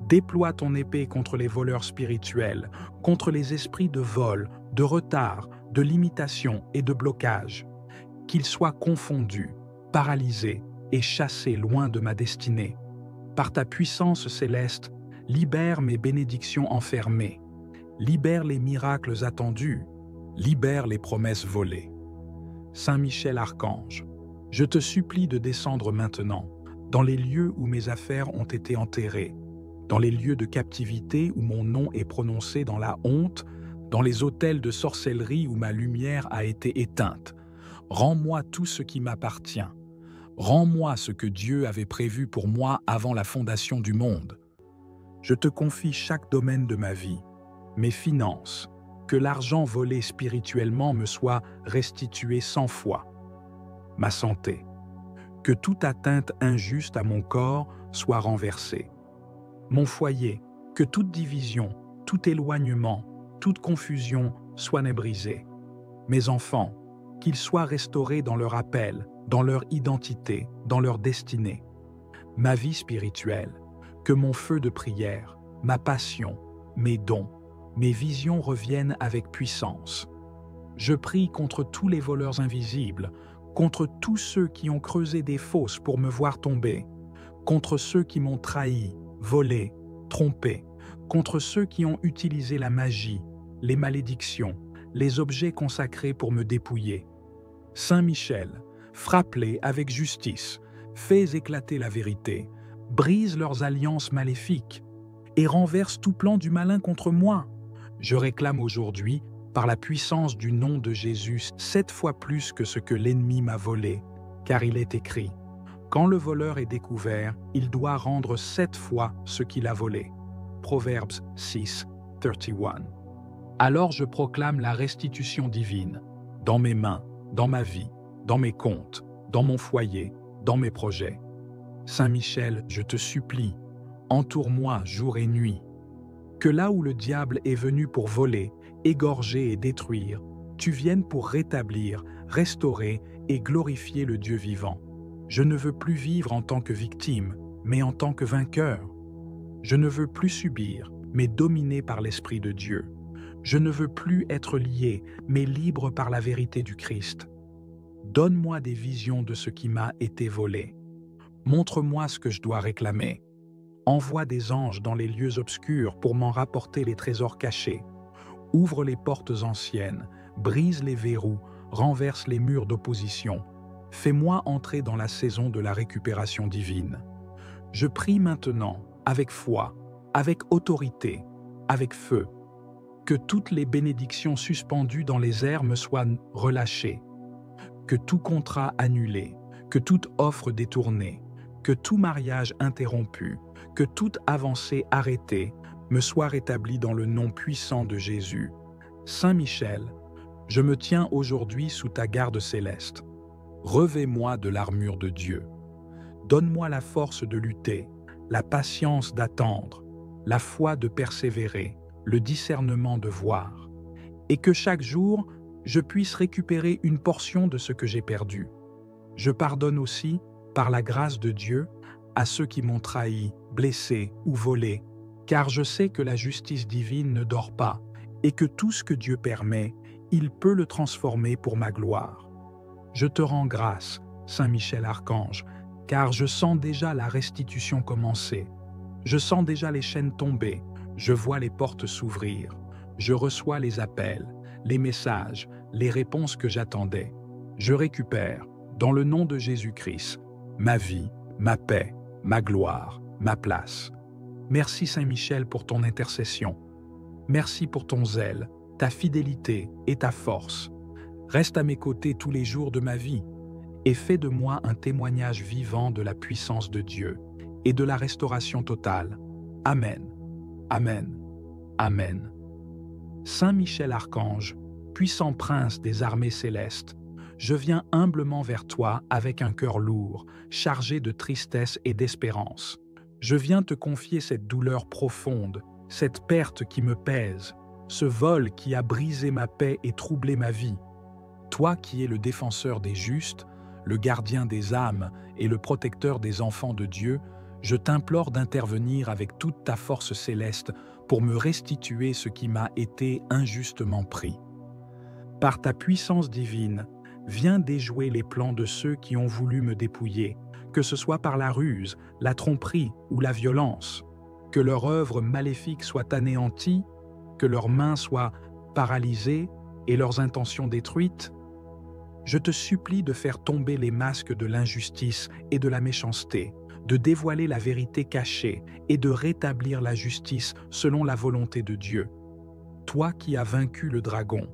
Déploie ton épée contre les voleurs spirituels, contre les esprits de vol, de retard, de limitation et de blocage. Qu'ils soient confondus, paralysés et chassés loin de ma destinée. Par ta puissance céleste, libère mes bénédictions enfermées, libère les miracles attendus, libère les promesses volées. Saint Michel Archange, je te supplie de descendre maintenant dans les lieux où mes affaires ont été enterrées, dans les lieux de captivité où mon nom est prononcé dans la honte, dans les autels de sorcellerie où ma lumière a été éteinte. Rends-moi tout ce qui m'appartient. Rends-moi ce que Dieu avait prévu pour moi avant la fondation du monde. Je te confie chaque domaine de ma vie, mes finances, que l'argent volé spirituellement me soit restitué 100 fois. Ma santé, que toute atteinte injuste à mon corps soit renversée. Mon foyer, que toute division, tout éloignement, toute confusion soit brisée. Mes enfants, qu'ils soient restaurés dans leur appel, dans leur identité, dans leur destinée. Ma vie spirituelle, que mon feu de prière, ma passion, mes dons, mes visions reviennent avec puissance. Je prie contre tous les voleurs invisibles, contre tous ceux qui ont creusé des fosses pour me voir tomber, contre ceux qui m'ont trahi, volé, trompé, contre ceux qui ont utilisé la magie, les malédictions, les objets consacrés pour me dépouiller. Saint Michel, frappe-les avec justice, fais éclater la vérité, brise leurs alliances maléfiques et renverse tout plan du malin contre moi. Je réclame aujourd'hui, par la puissance du nom de Jésus, 7 fois plus que ce que l'ennemi m'a volé, car il est écrit: quand le voleur est découvert, il doit rendre 7 fois ce qu'il a volé. Proverbes 6, 31. Alors je proclame la restitution divine, dans mes mains, dans ma vie, dans mes comptes, dans mon foyer, dans mes projets. Saint Michel, je te supplie, entoure-moi jour et nuit. Que là où le diable est venu pour voler, égorger et détruire, tu viennes pour rétablir, restaurer et glorifier le Dieu vivant. Je ne veux plus vivre en tant que victime, mais en tant que vainqueur. Je ne veux plus subir, mais dominé par l'Esprit de Dieu. Je ne veux plus être lié, mais libre par la vérité du Christ. Donne-moi des visions de ce qui m'a été volé. Montre-moi ce que je dois réclamer. Envoie des anges dans les lieux obscurs pour m'en rapporter les trésors cachés. Ouvre les portes anciennes, brise les verrous, renverse les murs d'opposition. Fais-moi entrer dans la saison de la récupération divine. Je prie maintenant, avec foi, avec autorité, avec feu, que toutes les bénédictions suspendues dans les airs me soient relâchées, que tout contrat annulé, que toute offre détournée, que tout mariage interrompu, que toute avancée arrêtée me soit rétablie dans le nom puissant de Jésus. Saint Michel, je me tiens aujourd'hui sous ta garde céleste. Revêt-moi de l'armure de Dieu. Donne-moi la force de lutter, la patience d'attendre, la foi de persévérer, le discernement de voir, et que chaque jour, je puisse récupérer une portion de ce que j'ai perdu. Je pardonne aussi, par la grâce de Dieu, à ceux qui m'ont trahi, blessé ou volé, car je sais que la justice divine ne dort pas et que tout ce que Dieu permet, il peut le transformer pour ma gloire. Je te rends grâce, Saint Michel Archange, car je sens déjà la restitution commencer. Je sens déjà les chaînes tomber, je vois les portes s'ouvrir, je reçois les appels, les messages, les réponses que j'attendais. Je récupère, dans le nom de Jésus-Christ, ma vie, ma paix, ma gloire, ma place. Merci Saint Michel pour ton intercession. Merci pour ton zèle, ta fidélité et ta force. Reste à mes côtés tous les jours de ma vie et fais de moi un témoignage vivant de la puissance de Dieu et de la restauration totale. Amen. Amen. Amen. Saint Michel Archange, puissant prince des armées célestes, je viens humblement vers toi avec un cœur lourd, chargé de tristesse et d'espérance. Je viens te confier cette douleur profonde, cette perte qui me pèse, ce vol qui a brisé ma paix et troublé ma vie. Toi qui es le défenseur des justes, le gardien des âmes et le protecteur des enfants de Dieu, je t'implore d'intervenir avec toute ta force céleste pour me restituer ce qui m'a été injustement pris. Par ta puissance divine, viens déjouer les plans de ceux qui ont voulu me dépouiller, que ce soit par la ruse, la tromperie ou la violence. Que leur œuvre maléfique soit anéantie, que leurs mains soient paralysées et leurs intentions détruites. Je te supplie de faire tomber les masques de l'injustice et de la méchanceté, de dévoiler la vérité cachée et de rétablir la justice selon la volonté de Dieu. Toi qui as vaincu le dragon,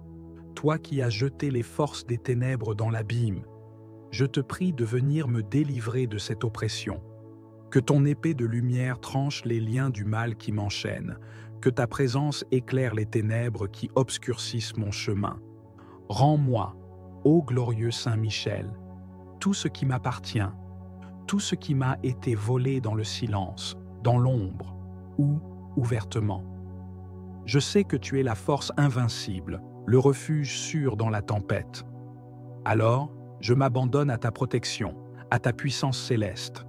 toi qui as jeté les forces des ténèbres dans l'abîme, je te prie de venir me délivrer de cette oppression. Que ton épée de lumière tranche les liens du mal qui m'enchaînent, que ta présence éclaire les ténèbres qui obscurcissent mon chemin. Rends-moi, ô glorieux Saint Michel, tout ce qui m'appartient, tout ce qui m'a été volé dans le silence, dans l'ombre ou ouvertement. Je sais que tu es la force invincible, le refuge sûr dans la tempête. Alors, je m'abandonne à ta protection, à ta puissance céleste.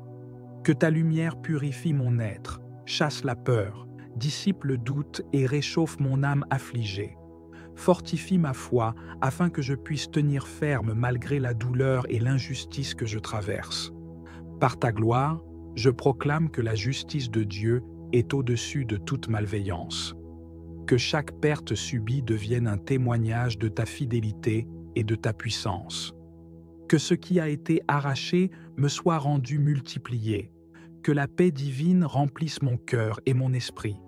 Que ta lumière purifie mon être, chasse la peur, dissipe le doute et réchauffe mon âme affligée. Fortifie ma foi afin que je puisse tenir ferme malgré la douleur et l'injustice que je traverse. Par ta gloire, je proclame que la justice de Dieu est au-dessus de toute malveillance. Que chaque perte subie devienne un témoignage de ta fidélité et de ta puissance. Que ce qui a été arraché me soit rendu multiplié. Que la paix divine remplisse mon cœur et mon esprit.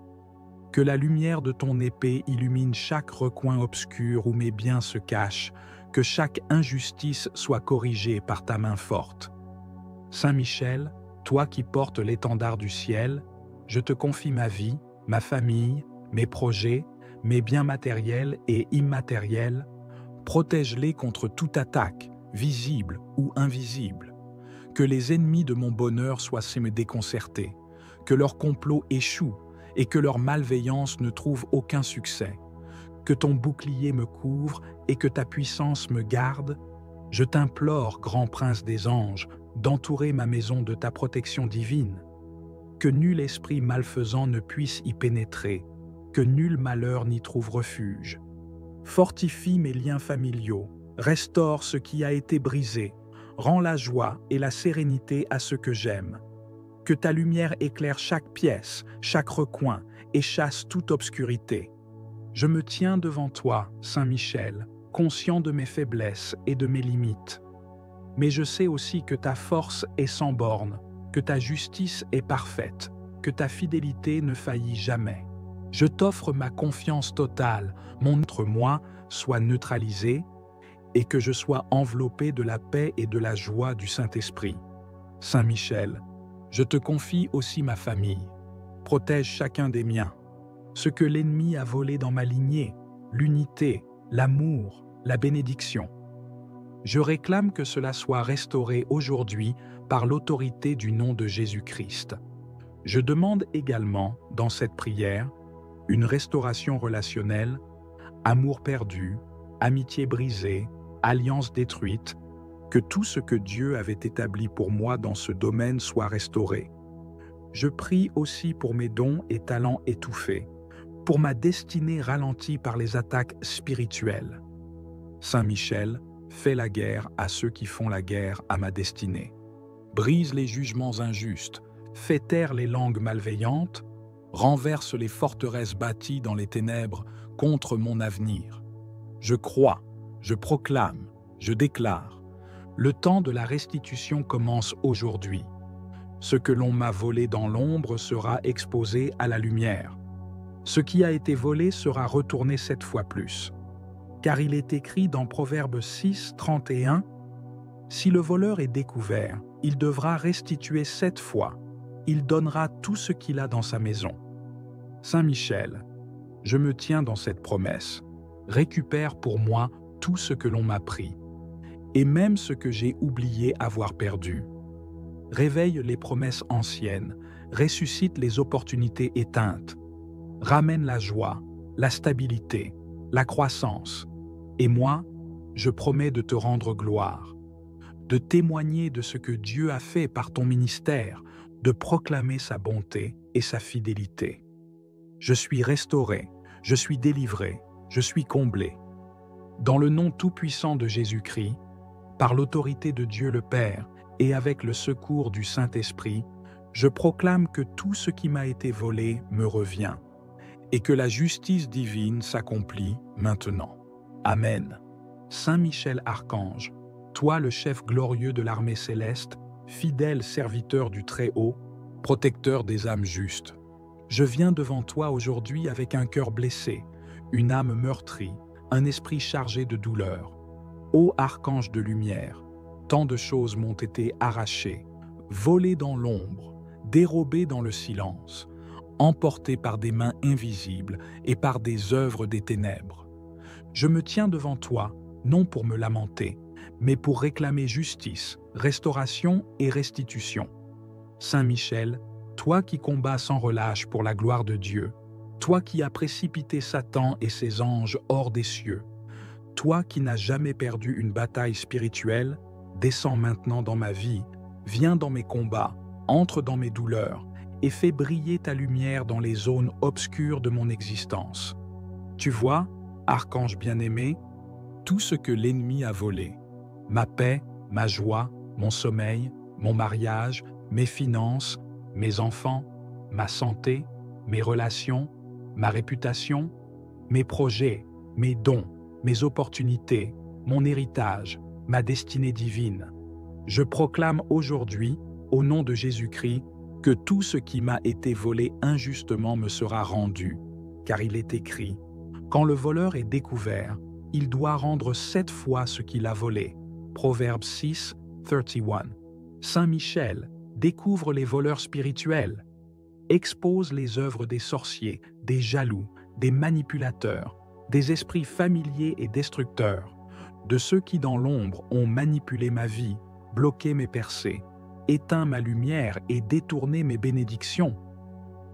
Que la lumière de ton épée illumine chaque recoin obscur où mes biens se cachent. Que chaque injustice soit corrigée par ta main forte. Saint Michel, toi qui portes l'étendard du ciel, je te confie ma vie, ma famille, mes projets, mes biens matériels et immatériels. Protège-les contre toute attaque, visible ou invisible. Que les ennemis de mon bonheur soient déconcertés, que leur complot échoue et que leur malveillance ne trouve aucun succès. Que ton bouclier me couvre et que ta puissance me garde. Je t'implore, grand prince des anges, d'entourer ma maison de ta protection divine. Que nul esprit malfaisant ne puisse y pénétrer, que nul malheur n'y trouve refuge. Fortifie mes liens familiaux, restaure ce qui a été brisé, rends la joie et la sérénité à ceux que j'aime. Que ta lumière éclaire chaque pièce, chaque recoin et chasse toute obscurité. Je me tiens devant toi, Saint Michel, conscient de mes faiblesses et de mes limites. Mais je sais aussi que ta force est sans borne, que ta justice est parfaite, que ta fidélité ne faillit jamais. Je t'offre ma confiance totale, mon moi soit neutralisé et que je sois enveloppé de la paix et de la joie du Saint-Esprit. Saint Michel, je te confie aussi ma famille. Protège chacun des miens. Ce que l'ennemi a volé dans ma lignée, l'unité, l'amour, la bénédiction. Je réclame que cela soit restauré aujourd'hui par l'autorité du nom de Jésus-Christ. Je demande également, dans cette prière, une restauration relationnelle, amour perdu, amitié brisée, alliance détruite, que tout ce que Dieu avait établi pour moi dans ce domaine soit restauré. Je prie aussi pour mes dons et talents étouffés, pour ma destinée ralentie par les attaques spirituelles. Saint Michel, fais la guerre à ceux qui font la guerre à ma destinée. Brise les jugements injustes, fais taire les langues malveillantes, renverse les forteresses bâties dans les ténèbres contre mon avenir. Je crois, je proclame, je déclare. Le temps de la restitution commence aujourd'hui. Ce que l'on m'a volé dans l'ombre sera exposé à la lumière. Ce qui a été volé sera retourné 7 fois plus. Car il est écrit dans Proverbe 6, 31, « Si le voleur est découvert, il devra restituer 7 fois. il donnera tout ce qu'il a dans sa maison. Saint Michel, je me tiens dans cette promesse. Récupère pour moi tout ce que l'on m'a pris, et même ce que j'ai oublié avoir perdu. Réveille les promesses anciennes, ressuscite les opportunités éteintes, ramène la joie, la stabilité, la croissance. Et moi, je promets de te rendre gloire, de témoigner de ce que Dieu a fait par ton ministère, de proclamer sa bonté et sa fidélité. Je suis restauré, je suis délivré, je suis comblé. Dans le nom tout-puissant de Jésus-Christ, par l'autorité de Dieu le Père et avec le secours du Saint-Esprit, je proclame que tout ce qui m'a été volé me revient et que la justice divine s'accomplit maintenant. Amen. Saint Michel Archange, toi le chef glorieux de l'armée céleste, fidèle serviteur du Très-Haut, protecteur des âmes justes, je viens devant toi aujourd'hui avec un cœur blessé, une âme meurtrie, un esprit chargé de douleur. Ô archange de lumière, tant de choses m'ont été arrachées, volées dans l'ombre, dérobées dans le silence, emportées par des mains invisibles et par des œuvres des ténèbres. Je me tiens devant toi, non pour me lamenter, mais pour réclamer justice, restauration et restitution. Saint Michel, toi qui combats sans relâche pour la gloire de Dieu, toi qui as précipité Satan et ses anges hors des cieux, toi qui n'as jamais perdu une bataille spirituelle, descends maintenant dans ma vie, viens dans mes combats, entre dans mes douleurs et fais briller ta lumière dans les zones obscures de mon existence. Tu vois, archange bien-aimé, tout ce que l'ennemi a volé, ma paix, ma joie, mon sommeil, mon mariage, mes finances, mes enfants, ma santé, mes relations, ma réputation, mes projets, mes dons, mes opportunités, mon héritage, ma destinée divine. Je proclame aujourd'hui, au nom de Jésus-Christ, que tout ce qui m'a été volé injustement me sera rendu, car il est écrit, quand le voleur est découvert, il doit rendre 7 fois ce qu'il a volé. Proverbe 6, 31. Saint Michel découvre les voleurs spirituels, expose les œuvres des sorciers, des jaloux, des manipulateurs, des esprits familiers et destructeurs, de ceux qui dans l'ombre ont manipulé ma vie, bloqué mes percées, éteint ma lumière et détourné mes bénédictions.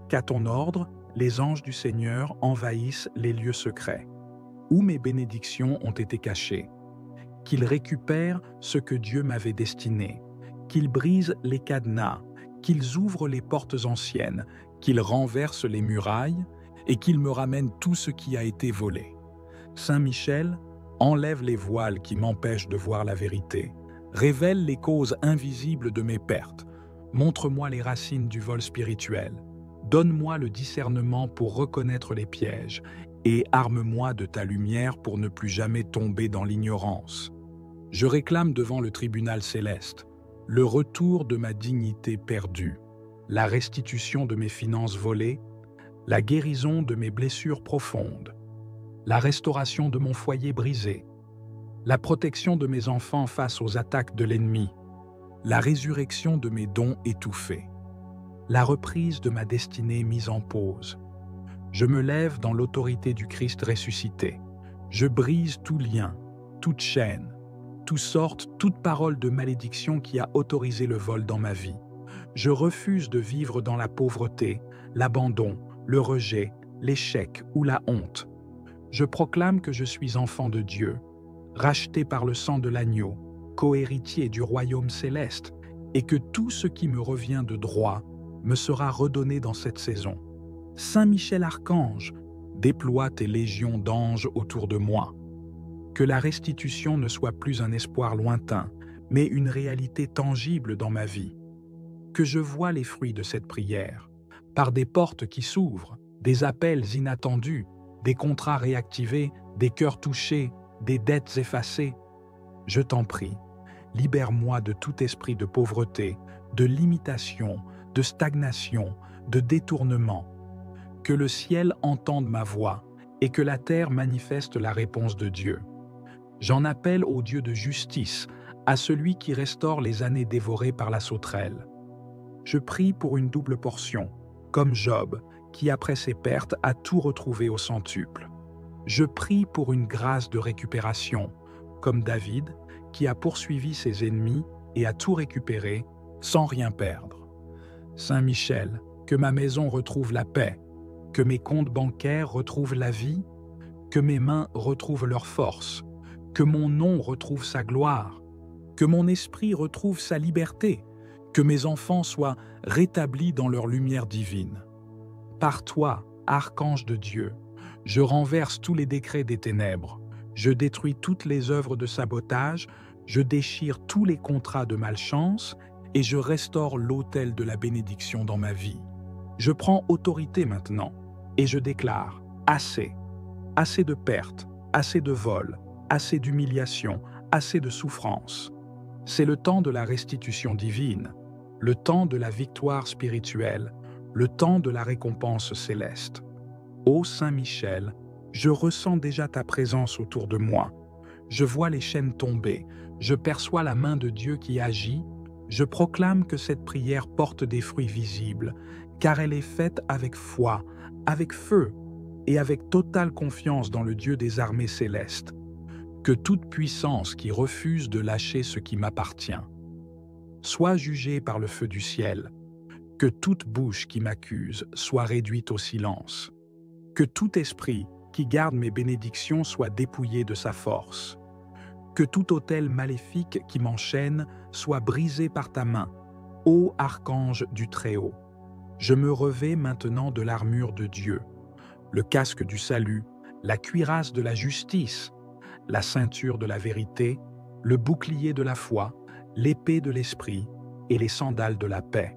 Qu'à ton ordre, les anges du Seigneur envahissent les lieux secrets, où mes bénédictions ont été cachées, qu'ils récupèrent ce que Dieu m'avait destiné, qu'ils brisent les cadenas, qu'ils ouvrent les portes anciennes, qu'ils renversent les murailles et qu'ils me ramènent tout ce qui a été volé. Saint Michel, enlève les voiles qui m'empêchent de voir la vérité, révèle les causes invisibles de mes pertes, montre-moi les racines du vol spirituel, donne-moi le discernement pour reconnaître les pièges et arme-moi de ta lumière pour ne plus jamais tomber dans l'ignorance. Je réclame devant le tribunal céleste le retour de ma dignité perdue, la restitution de mes finances volées, la guérison de mes blessures profondes, la restauration de mon foyer brisé, la protection de mes enfants face aux attaques de l'ennemi, la résurrection de mes dons étouffés, la reprise de ma destinée mise en pause. Je me lève dans l'autorité du Christ ressuscité. Je brise tout lien, toute chaîne, toute parole de malédiction qui a autorisé le vol dans ma vie. Je refuse de vivre dans la pauvreté, l'abandon, le rejet, l'échec ou la honte. Je proclame que je suis enfant de Dieu, racheté par le sang de l'agneau, co-héritier du royaume céleste, et que tout ce qui me revient de droit me sera redonné dans cette saison. Saint Michel Archange, déploie tes légions d'anges autour de moi. Que la restitution ne soit plus un espoir lointain, mais une réalité tangible dans ma vie. Que je voie les fruits de cette prière, par des portes qui s'ouvrent, des appels inattendus, des contrats réactivés, des cœurs touchés, des dettes effacées. Je t'en prie, libère-moi de tout esprit de pauvreté, de limitation, de stagnation, de détournement. Que le ciel entende ma voix et que la terre manifeste la réponse de Dieu. J'en appelle au Dieu de justice, à celui qui restaure les années dévorées par la sauterelle. Je prie pour une double portion, comme Job, qui après ses pertes a tout retrouvé au centuple. Je prie pour une grâce de récupération, comme David, qui a poursuivi ses ennemis et a tout récupéré sans rien perdre. Saint Michel, que ma maison retrouve la paix, que mes comptes bancaires retrouvent la vie, que mes mains retrouvent leur force, que mon nom retrouve sa gloire, que mon esprit retrouve sa liberté, que mes enfants soient rétablis dans leur lumière divine. Par toi, archange de Dieu, je renverse tous les décrets des ténèbres, je détruis toutes les œuvres de sabotage, je déchire tous les contrats de malchance et je restaure l'autel de la bénédiction dans ma vie. Je prends autorité maintenant et je déclare assez, assez de pertes, assez de vols, assez d'humiliation, assez de souffrance. C'est le temps de la restitution divine, le temps de la victoire spirituelle, le temps de la récompense céleste. Ô Saint Michel, je ressens déjà ta présence autour de moi. Je vois les chaînes tomber, je perçois la main de Dieu qui agit, je proclame que cette prière porte des fruits visibles, car elle est faite avec foi, avec feu et avec totale confiance dans le Dieu des armées célestes. Que toute puissance qui refuse de lâcher ce qui m'appartient soit jugée par le feu du ciel, que toute bouche qui m'accuse soit réduite au silence, que tout esprit qui garde mes bénédictions soit dépouillé de sa force, que tout autel maléfique qui m'enchaîne soit brisé par ta main, ô archange du Très-Haut. Je me revêts maintenant de l'armure de Dieu, le casque du salut, la cuirasse de la justice, la ceinture de la vérité, le bouclier de la foi, l'épée de l'esprit et les sandales de la paix.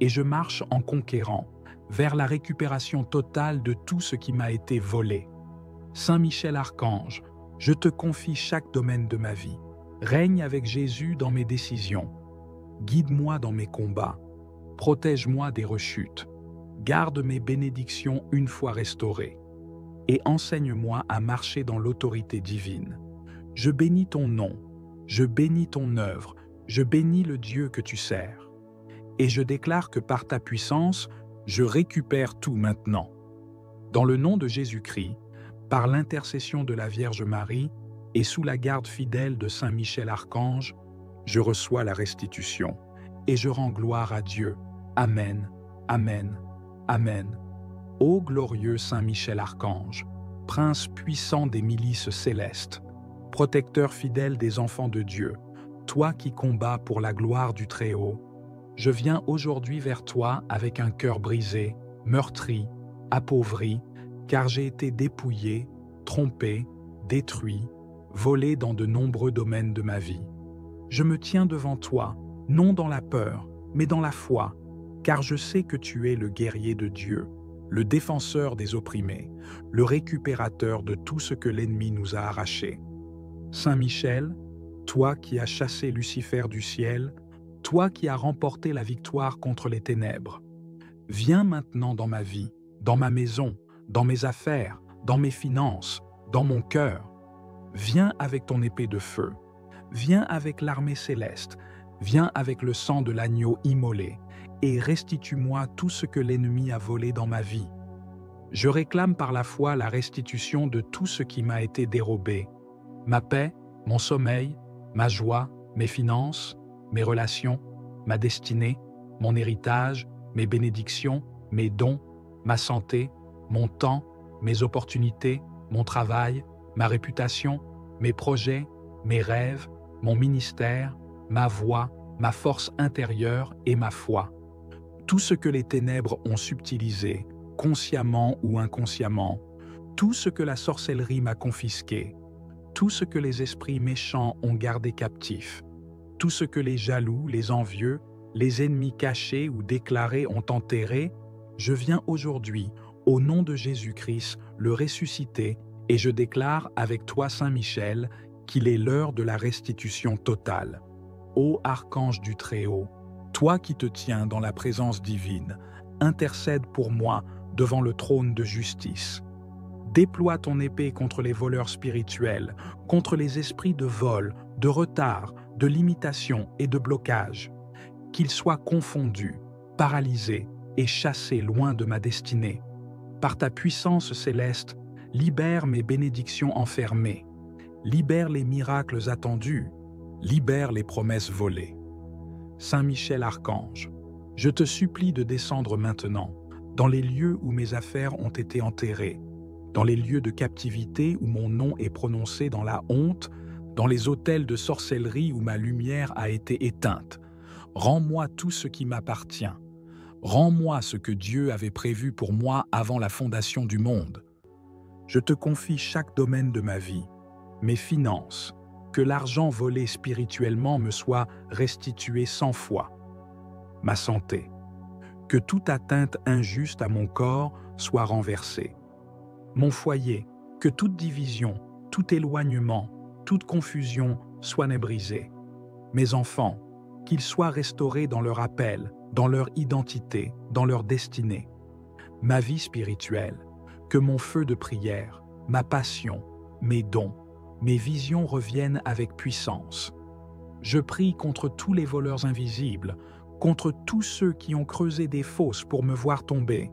Et je marche en conquérant vers la récupération totale de tout ce qui m'a été volé. Saint Michel Archange, je te confie chaque domaine de ma vie. Règne avec Jésus dans mes décisions. Guide-moi dans mes combats. Protège-moi des rechutes. Garde mes bénédictions une fois restaurées. Et enseigne-moi à marcher dans l'autorité divine. Je bénis ton nom, je bénis ton œuvre, je bénis le Dieu que tu sers. Et je déclare que par ta puissance, je récupère tout maintenant. Dans le nom de Jésus-Christ, par l'intercession de la Vierge Marie et sous la garde fidèle de Saint Michel Archange, je reçois la restitution et je rends gloire à Dieu. Amen, Amen, Amen. Ô glorieux Saint Michel Archange, prince puissant des milices célestes, protecteur fidèle des enfants de Dieu, toi qui combats pour la gloire du Très-Haut, je viens aujourd'hui vers toi avec un cœur brisé, meurtri, appauvri, car j'ai été dépouillé, trompé, détruit, volé dans de nombreux domaines de ma vie. Je me tiens devant toi, non dans la peur, mais dans la foi, car je sais que tu es le guerrier de Dieu, le défenseur des opprimés, le récupérateur de tout ce que l'ennemi nous a arraché. Saint Michel, toi qui as chassé Lucifer du ciel, toi qui as remporté la victoire contre les ténèbres, viens maintenant dans ma vie, dans ma maison, dans mes affaires, dans mes finances, dans mon cœur. Viens avec ton épée de feu, viens avec l'armée céleste, viens avec le sang de l'agneau immolé, et restitue-moi tout ce que l'ennemi a volé dans ma vie. Je réclame par la foi la restitution de tout ce qui m'a été dérobé, ma paix, mon sommeil, ma joie, mes finances, mes relations, ma destinée, mon héritage, mes bénédictions, mes dons, ma santé, mon temps, mes opportunités, mon travail, ma réputation, mes projets, mes rêves, mon ministère, ma voix, ma force intérieure et ma foi. Tout ce que les ténèbres ont subtilisé, consciemment ou inconsciemment, tout ce que la sorcellerie m'a confisqué, tout ce que les esprits méchants ont gardé captif, tout ce que les jaloux, les envieux, les ennemis cachés ou déclarés ont enterré, je viens aujourd'hui, au nom de Jésus-Christ, le ressusciter et je déclare avec toi, Saint Michel, qu'il est l'heure de la restitution totale. Ô archange du Très-Haut, toi qui te tiens dans la présence divine, intercède pour moi devant le trône de justice. Déploie ton épée contre les voleurs spirituels, contre les esprits de vol, de retard, de limitation et de blocage. Qu'ils soient confondus, paralysé et chassé loin de ma destinée. Par ta puissance céleste, libère mes bénédictions enfermées, libère les miracles attendus, libère les promesses volées. Saint Michel Archange, je te supplie de descendre maintenant dans les lieux où mes affaires ont été enterrées, dans les lieux de captivité où mon nom est prononcé dans la honte, dans les autels de sorcellerie où ma lumière a été éteinte. Rends-moi tout ce qui m'appartient. Rends-moi ce que Dieu avait prévu pour moi avant la fondation du monde. Je te confie chaque domaine de ma vie, mes finances, que l'argent volé spirituellement me soit restitué 100 fois, ma santé, que toute atteinte injuste à mon corps soit renversée, mon foyer, que toute division, tout éloignement, toute confusion soit brisée, mes enfants, qu'ils soient restaurés dans leur appel, dans leur identité, dans leur destinée, ma vie spirituelle, que mon feu de prière, ma passion, mes dons, mes visions reviennent avec puissance. Je prie contre tous les voleurs invisibles, contre tous ceux qui ont creusé des fosses pour me voir tomber,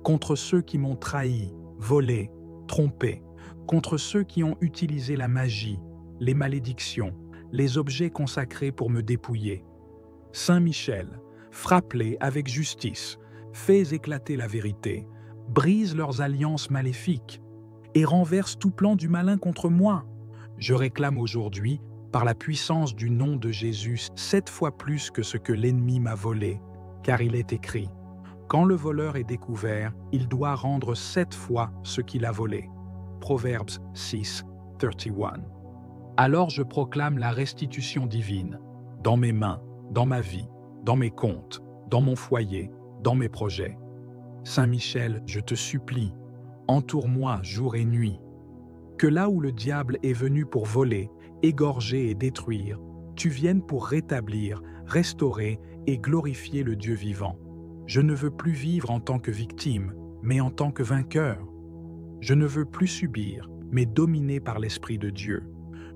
contre ceux qui m'ont trahi, volé, trompé, contre ceux qui ont utilisé la magie, les malédictions, les objets consacrés pour me dépouiller. Saint Michel, frappe-les avec justice, fais éclater la vérité, brise leurs alliances maléfiques et renverse tout plan du malin contre moi. Je réclame aujourd'hui, par la puissance du nom de Jésus, 7 fois plus que ce que l'ennemi m'a volé, car il est écrit, « Quand le voleur est découvert, il doit rendre 7 fois ce qu'il a volé. » Proverbes 6, 31. Alors je proclame la restitution divine, dans mes mains, dans ma vie, dans mes comptes, dans mon foyer, dans mes projets. Saint Michel, je te supplie, entoure-moi jour et nuit. Que là où le diable est venu pour voler, égorger et détruire, tu viennes pour rétablir, restaurer et glorifier le Dieu vivant. Je ne veux plus vivre en tant que victime, mais en tant que vainqueur. Je ne veux plus subir, mais dominé par l'Esprit de Dieu.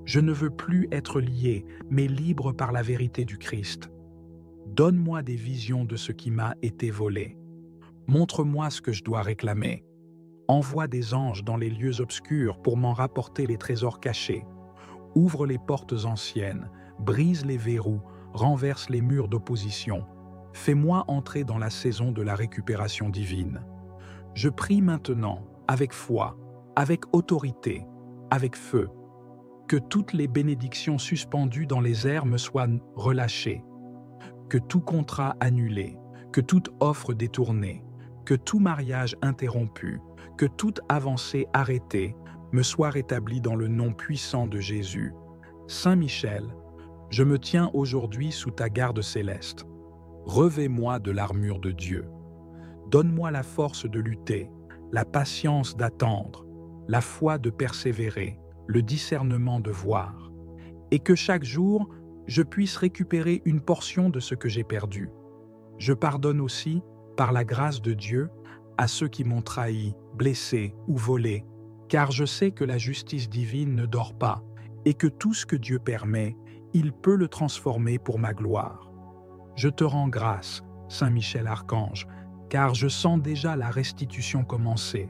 Je ne veux plus être lié, mais libre par la vérité du Christ. Donne-moi des visions de ce qui m'a été volé. Montre-moi ce que je dois réclamer. Envoie des anges dans les lieux obscurs pour m'en rapporter les trésors cachés. Ouvre les portes anciennes, brise les verrous, renverse les murs d'opposition. Fais-moi entrer dans la saison de la récupération divine. Je prie maintenant, avec foi, avec autorité, avec feu, que toutes les bénédictions suspendues dans les airs me soient relâchées, que tout contrat annulé, que toute offre détournée, que tout mariage interrompu, que toute avancée arrêtée me soit rétablie dans le nom puissant de Jésus. Saint Michel, je me tiens aujourd'hui sous ta garde céleste. Revêt-moi de l'armure de Dieu. Donne-moi la force de lutter, la patience d'attendre, la foi de persévérer, le discernement de voir, et que chaque jour, je puisse récupérer une portion de ce que j'ai perdu. Je pardonne aussi, par la grâce de Dieu, à ceux qui m'ont trahi, blessé ou volé, car je sais que la justice divine ne dort pas et que tout ce que Dieu permet, il peut le transformer pour ma gloire. Je te rends grâce, Saint Michel Archange, car je sens déjà la restitution commencer.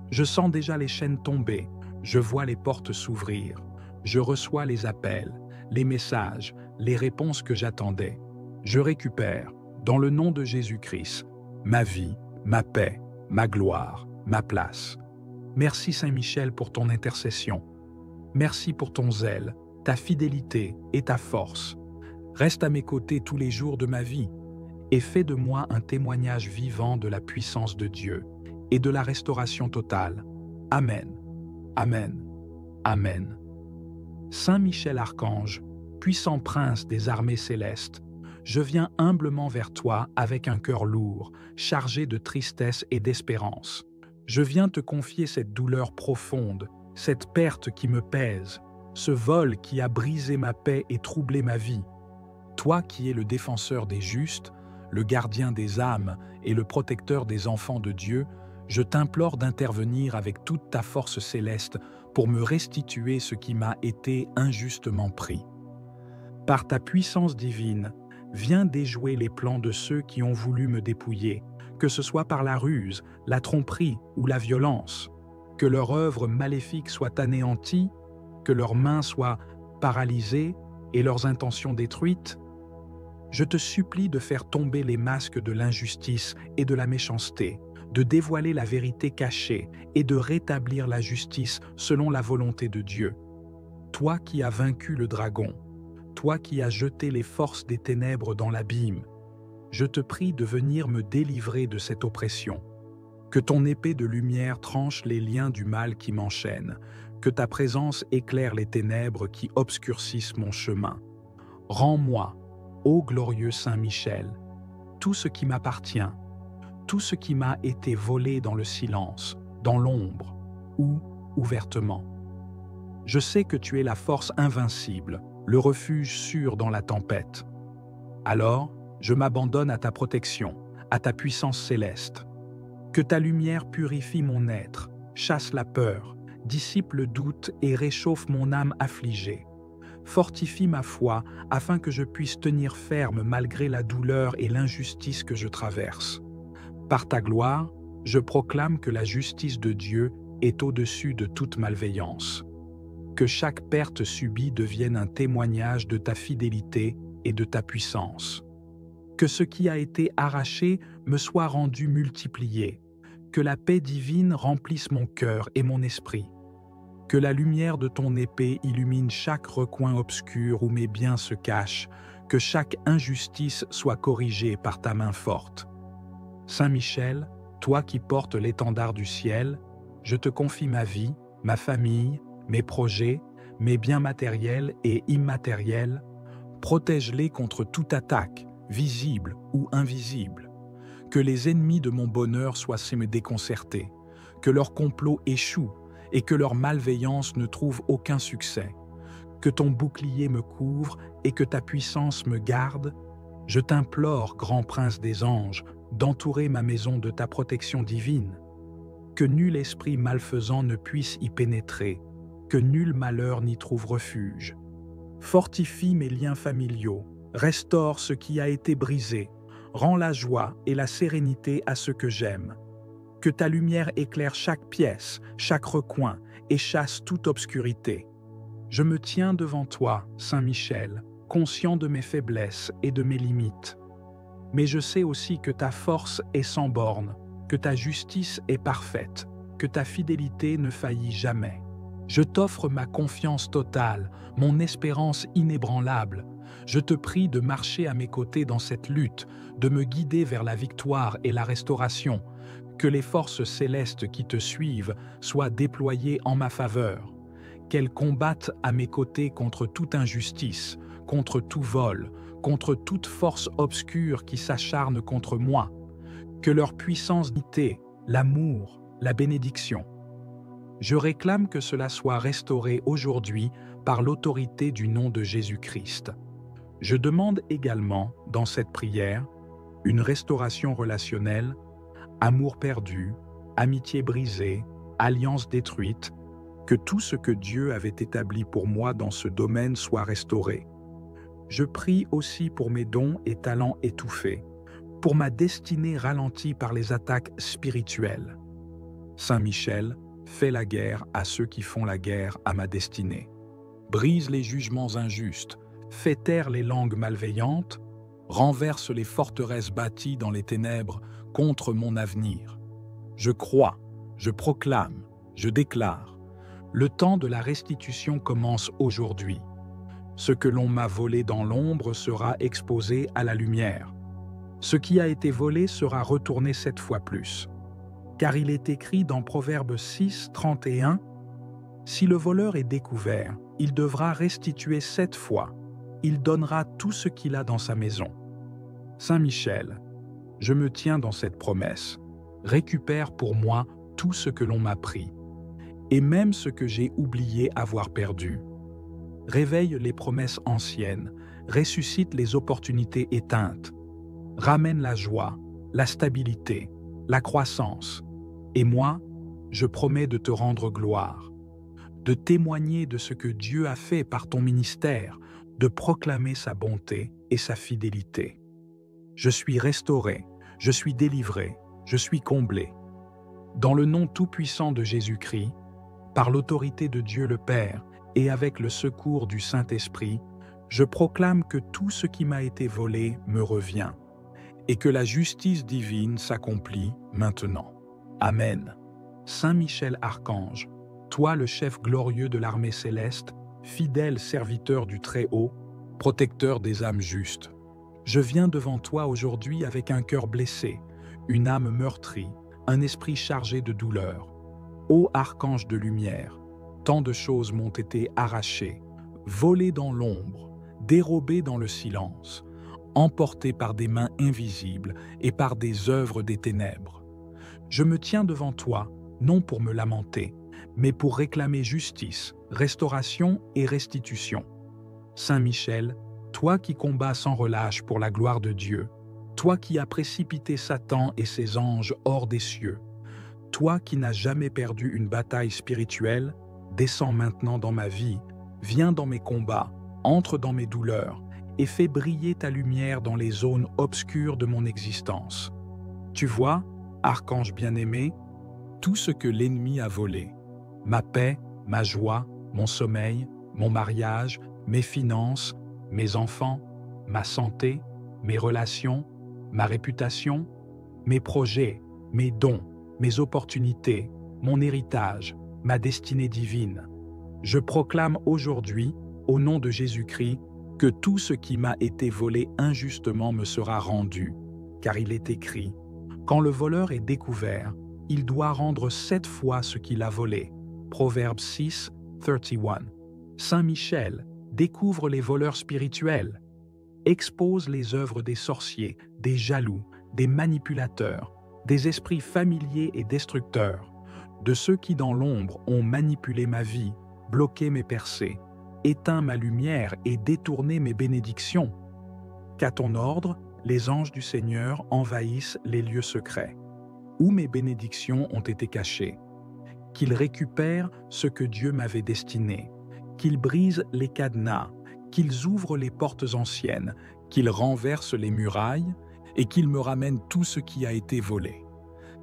Je sens déjà les chaînes tomber, je vois les portes s'ouvrir, je reçois les appels, les messages, les réponses que j'attendais. Je récupère, dans le nom de Jésus-Christ, ma vie, ma paix, ma gloire, ma place. Merci Saint Michel pour ton intercession. Merci pour ton zèle, ta fidélité et ta force. Reste à mes côtés tous les jours de ma vie et fais de moi un témoignage vivant de la puissance de Dieu et de la restauration totale. Amen. Amen. Amen. Saint Michel Archange, puissant prince des armées célestes, je viens humblement vers toi avec un cœur lourd, chargé de tristesse et d'espérance. Je viens te confier cette douleur profonde, cette perte qui me pèse, ce vol qui a brisé ma paix et troublé ma vie. Toi qui es le défenseur des justes, le gardien des âmes et le protecteur des enfants de Dieu, je t'implore d'intervenir avec toute ta force céleste pour me restituer ce qui m'a été injustement pris. Par ta puissance divine, Viens déjouer les plans de ceux qui ont voulu me dépouiller, que ce soit par la ruse, la tromperie ou la violence. Que leur œuvre maléfique soit anéantie, que leurs mains soient paralysées et leurs intentions détruites. Je te supplie de faire tomber les masques de l'injustice et de la méchanceté, de dévoiler la vérité cachée et de rétablir la justice selon la volonté de Dieu. Toi qui as vaincu le dragon, toi qui as jeté les forces des ténèbres dans l'abîme, je te prie de venir me délivrer de cette oppression. Que ton épée de lumière tranche les liens du mal qui m'enchaînent, que ta présence éclaire les ténèbres qui obscurcissent mon chemin. Rends-moi, ô glorieux Saint Michel, tout ce qui m'appartient, tout ce qui m'a été volé dans le silence, dans l'ombre ou ouvertement. Je sais que tu es la force invincible, le refuge sûr dans la tempête. Alors, je m'abandonne à ta protection, à ta puissance céleste. Que ta lumière purifie mon être, chasse la peur, dissipe le doute et réchauffe mon âme affligée. Fortifie ma foi afin que je puisse tenir ferme malgré la douleur et l'injustice que je traverse. Par ta gloire, je proclame que la justice de Dieu est au-dessus de toute malveillance. Que chaque perte subie devienne un témoignage de ta fidélité et de ta puissance. Que ce qui a été arraché me soit rendu multiplié. Que la paix divine remplisse mon cœur et mon esprit. Que la lumière de ton épée illumine chaque recoin obscur où mes biens se cachent. Que chaque injustice soit corrigée par ta main forte. Saint Michel, toi qui portes l'étendard du ciel, je te confie ma vie, ma famille, mes projets, mes biens matériels et immatériels. Protège-les contre toute attaque, visible ou invisible. Que les ennemis de mon bonheur soient déconcertés, que leur complot échoue et que leur malveillance ne trouve aucun succès. Que ton bouclier me couvre et que ta puissance me garde. Je t'implore, grand prince des anges, d'entourer ma maison de ta protection divine. Que nul esprit malfaisant ne puisse y pénétrer, que nul malheur n'y trouve refuge. Fortifie mes liens familiaux, restaure ce qui a été brisé, rends la joie et la sérénité à ceux que j'aime. Que ta lumière éclaire chaque pièce, chaque recoin et chasse toute obscurité. Je me tiens devant toi, Saint Michel, conscient de mes faiblesses et de mes limites. Mais je sais aussi que ta force est sans bornes, que ta justice est parfaite, que ta fidélité ne faillit jamais. Je t'offre ma confiance totale, mon espérance inébranlable. Je te prie de marcher à mes côtés dans cette lutte, de me guider vers la victoire et la restauration, que les forces célestes qui te suivent soient déployées en ma faveur, qu'elles combattent à mes côtés contre toute injustice, contre tout vol, contre toute force obscure qui s'acharne contre moi, que leur puissance unité, l'amour, la bénédiction. Je réclame que cela soit restauré aujourd'hui par l'autorité du nom de Jésus-Christ. Je demande également, dans cette prière, une restauration relationnelle, amour perdu, amitié brisée, alliance détruite, que tout ce que Dieu avait établi pour moi dans ce domaine soit restauré. Je prie aussi pour mes dons et talents étouffés, pour ma destinée ralentie par les attaques spirituelles. Saint Michel, fais la guerre à ceux qui font la guerre à ma destinée. Brise les jugements injustes, fais taire les langues malveillantes, renverse les forteresses bâties dans les ténèbres contre mon avenir. Je crois, je proclame, je déclare. Le temps de la restitution commence aujourd'hui. Ce que l'on m'a volé dans l'ombre sera exposé à la lumière. Ce qui a été volé sera retourné 7 fois plus. Car il est écrit dans Proverbe 6, 31, « Si le voleur est découvert, il devra restituer 7 fois. Il donnera tout ce qu'il a dans sa maison. » Saint Michel, je me tiens dans cette promesse. Récupère pour moi tout ce que l'on m'a pris, et même ce que j'ai oublié avoir perdu. Réveille les promesses anciennes, ressuscite les opportunités éteintes, ramène la joie, la stabilité, la croissance. Et moi, je promets de te rendre gloire, de témoigner de ce que Dieu a fait par ton ministère, de proclamer sa bonté et sa fidélité. Je suis restauré, je suis délivré, je suis comblé. Dans le nom tout-puissant de Jésus-Christ, par l'autorité de Dieu le Père et avec le secours du Saint-Esprit, je proclame que tout ce qui m'a été volé me revient et que la justice divine s'accomplit maintenant. Amen. Saint Michel Archange, toi le chef glorieux de l'armée céleste, fidèle serviteur du Très-Haut, protecteur des âmes justes, je viens devant toi aujourd'hui avec un cœur blessé, une âme meurtrie, un esprit chargé de douleur. Ô archange de lumière, tant de choses m'ont été arrachées, volées dans l'ombre, dérobées dans le silence, emportées par des mains invisibles et par des œuvres des ténèbres. Je me tiens devant toi, non pour me lamenter, mais pour réclamer justice, restauration et restitution. Saint Michel, toi qui combats sans relâche pour la gloire de Dieu, toi qui as précipité Satan et ses anges hors des cieux, toi qui n'as jamais perdu une bataille spirituelle, descends maintenant dans ma vie, viens dans mes combats, entre dans mes douleurs et fais briller ta lumière dans les zones obscures de mon existence. Tu vois, archange bien-aimé, tout ce que l'ennemi a volé, ma paix, ma joie, mon sommeil, mon mariage, mes finances, mes enfants, ma santé, mes relations, ma réputation, mes projets, mes dons, mes opportunités, mon héritage, ma destinée divine. Je proclame aujourd'hui, au nom de Jésus-Christ, que tout ce qui m'a été volé injustement me sera rendu, car il est écrit, « Quand le voleur est découvert, il doit rendre 7 fois ce qu'il a volé. » Proverbe 6, 31. Saint Michel découvre les voleurs spirituels, expose les œuvres des sorciers, des jaloux, des manipulateurs, des esprits familiers et destructeurs, de ceux qui dans l'ombre ont manipulé ma vie, bloqué mes percées, éteint ma lumière et détourné mes bénédictions. Qu'à ton ordre, les anges du Seigneur envahissent les lieux secrets, où mes bénédictions ont été cachées, qu'ils récupèrent ce que Dieu m'avait destiné, qu'ils brisent les cadenas, qu'ils ouvrent les portes anciennes, qu'ils renversent les murailles et qu'ils me ramènent tout ce qui a été volé.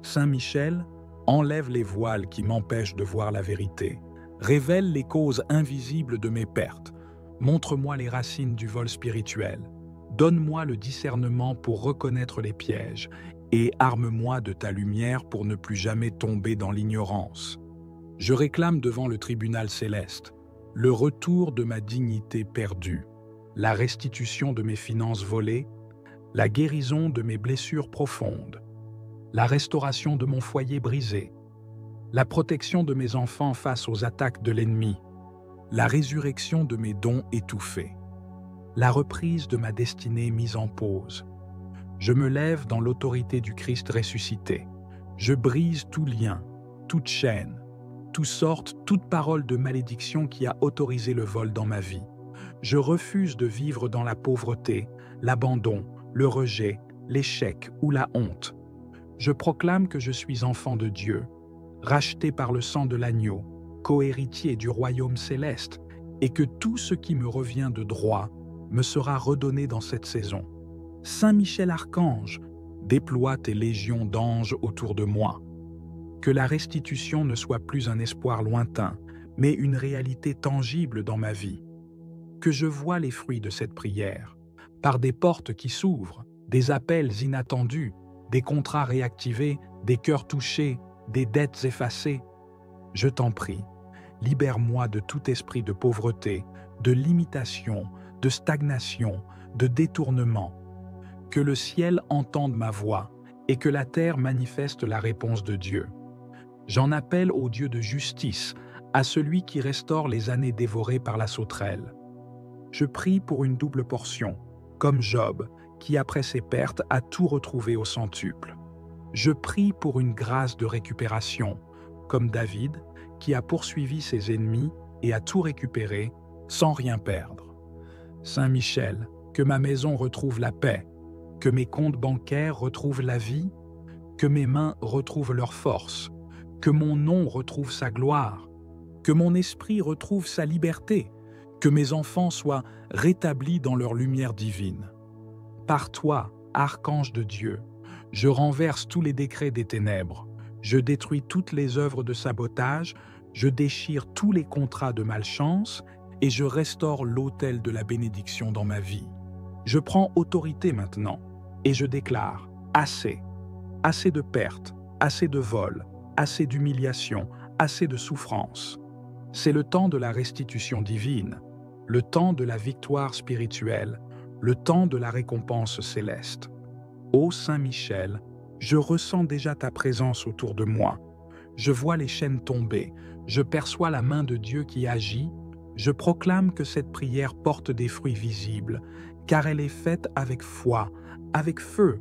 Saint Michel, enlève les voiles qui m'empêchent de voir la vérité, révèle les causes invisibles de mes pertes, montre-moi les racines du vol spirituel, donne-moi le discernement pour reconnaître les pièges et arme-moi de ta lumière pour ne plus jamais tomber dans l'ignorance. Je réclame devant le tribunal céleste le retour de ma dignité perdue, la restitution de mes finances volées, la guérison de mes blessures profondes, la restauration de mon foyer brisé, la protection de mes enfants face aux attaques de l'ennemi, la résurrection de mes dons étouffés, la reprise de ma destinée mise en pause. Je me lève dans l'autorité du Christ ressuscité. Je brise tout lien, toute chaîne, toute parole de malédiction qui a autorisé le vol dans ma vie. Je refuse de vivre dans la pauvreté, l'abandon, le rejet, l'échec ou la honte. Je proclame que je suis enfant de Dieu, racheté par le sang de l'agneau, co-héritier du royaume céleste, et que tout ce qui me revient de droit me sera redonné dans cette saison. Saint Michel Archange, déploie tes légions d'anges autour de moi. Que la restitution ne soit plus un espoir lointain, mais une réalité tangible dans ma vie. Que je voie les fruits de cette prière, par des portes qui s'ouvrent, des appels inattendus, des contrats réactivés, des cœurs touchés, des dettes effacées. Je t'en prie, libère-moi de tout esprit de pauvreté, de limitation, de stagnation, de détournement. Que le ciel entende ma voix et que la terre manifeste la réponse de Dieu. J'en appelle au Dieu de justice, à celui qui restaure les années dévorées par la sauterelle. Je prie pour une double portion, comme Job, qui après ses pertes a tout retrouvé au centuple. Je prie pour une grâce de récupération, comme David, qui a poursuivi ses ennemis et a tout récupéré sans rien perdre. Saint Michel, que ma maison retrouve la paix, que mes comptes bancaires retrouvent la vie, que mes mains retrouvent leur force, que mon nom retrouve sa gloire, que mon esprit retrouve sa liberté, Que mes enfants soient rétablis dans leur lumière divine. Par toi, archange de Dieu, je renverse tous les décrets des ténèbres, je détruis toutes les œuvres de sabotage, je déchire tous les contrats de malchance et je restaure l'autel de la bénédiction dans ma vie. Je prends autorité maintenant et je déclare assez, assez de pertes, assez de vols, assez d'humiliation, assez de souffrance. C'est le temps de la restitution divine, le temps de la victoire spirituelle, le temps de la récompense céleste. Ô Saint Michel, je ressens déjà ta présence autour de moi. Je vois les chaînes tomber, je perçois la main de Dieu qui agit, je proclame que cette prière porte des fruits visibles, car elle est faite avec foi, avec feu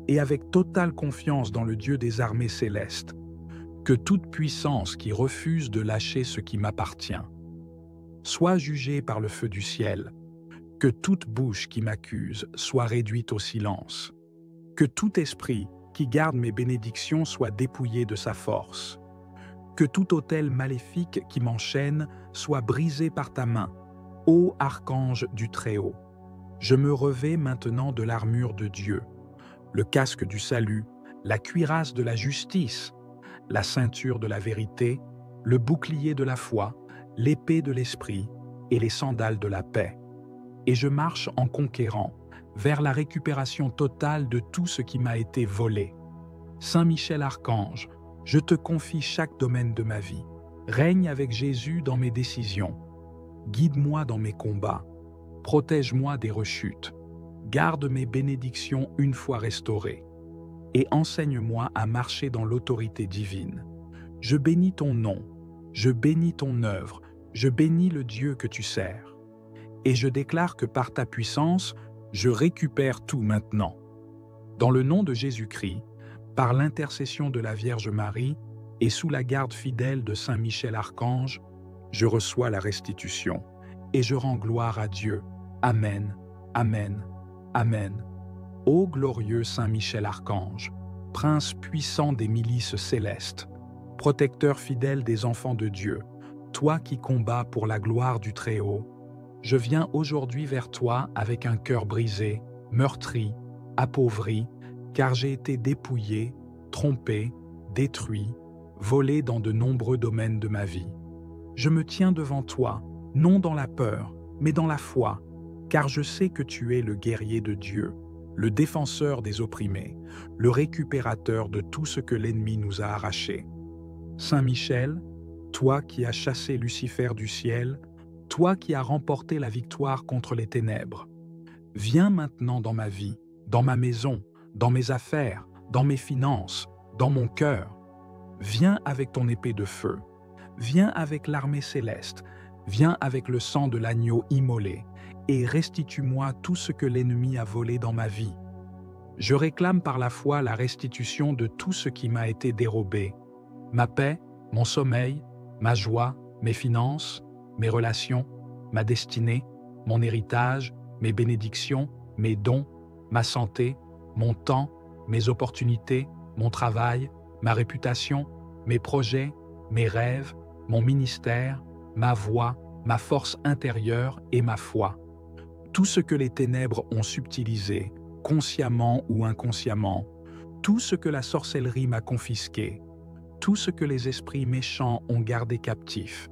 et avec totale confiance dans le Dieu des armées célestes. Que toute puissance qui refuse de lâcher ce qui m'appartient soit jugée par le feu du ciel, que toute bouche qui m'accuse soit réduite au silence, que tout esprit qui garde mes bénédictions soit dépouillé de sa force, que tout autel maléfique qui m'enchaîne soit brisé par ta main, ô archange du Très-Haut. Je me revais maintenant de l'armure de Dieu, le casque du salut, la cuirasse de la justice, la ceinture de la vérité, le bouclier de la foi, l'épée de l'esprit et les sandales de la paix. Et je marche en conquérant vers la récupération totale de tout ce qui m'a été volé. Saint Michel Archange, je te confie chaque domaine de ma vie. Règne avec Jésus dans mes décisions. Guide-moi dans mes combats. Protège-moi des rechutes. Garde mes bénédictions une fois restaurées. Et enseigne-moi à marcher dans l'autorité divine. Je bénis ton nom, je bénis ton œuvre, je bénis le Dieu que tu sers. Et je déclare que par ta puissance, je récupère tout maintenant. Dans le nom de Jésus-Christ, par l'intercession de la Vierge Marie et sous la garde fidèle de Saint Michel Archange, je reçois la restitution et je rends gloire à Dieu. Amen, Amen, Amen. Ô glorieux Saint Michel Archange, prince puissant des milices célestes, protecteur fidèle des enfants de Dieu, toi qui combats pour la gloire du Très-Haut, je viens aujourd'hui vers toi avec un cœur brisé, meurtri, appauvri, car j'ai été dépouillé, trompé, détruit, volé dans de nombreux domaines de ma vie. Je me tiens devant toi, non dans la peur, mais dans la foi, car je sais que tu es le guerrier de Dieu, le défenseur des opprimés, le récupérateur de tout ce que l'ennemi nous a arraché. Saint Michel, toi qui as chassé Lucifer du ciel, toi qui as remporté la victoire contre les ténèbres, viens maintenant dans ma vie, dans ma maison, dans mes affaires, dans mes finances, dans mon cœur. Viens avec ton épée de feu, viens avec l'armée céleste, viens avec le sang de l'agneau immolé, et restitue-moi tout ce que l'ennemi a volé dans ma vie. Je réclame par la foi la restitution de tout ce qui m'a été dérobé, ma paix, mon sommeil, ma joie, mes finances, mes relations, ma destinée, mon héritage, mes bénédictions, mes dons, ma santé, mon temps, mes opportunités, mon travail, ma réputation, mes projets, mes rêves, mon ministère, ma voix, ma force intérieure et ma foi. Tout ce que les ténèbres ont subtilisé, consciemment ou inconsciemment, tout ce que la sorcellerie m'a confisqué, tout ce que les esprits méchants ont gardé captif,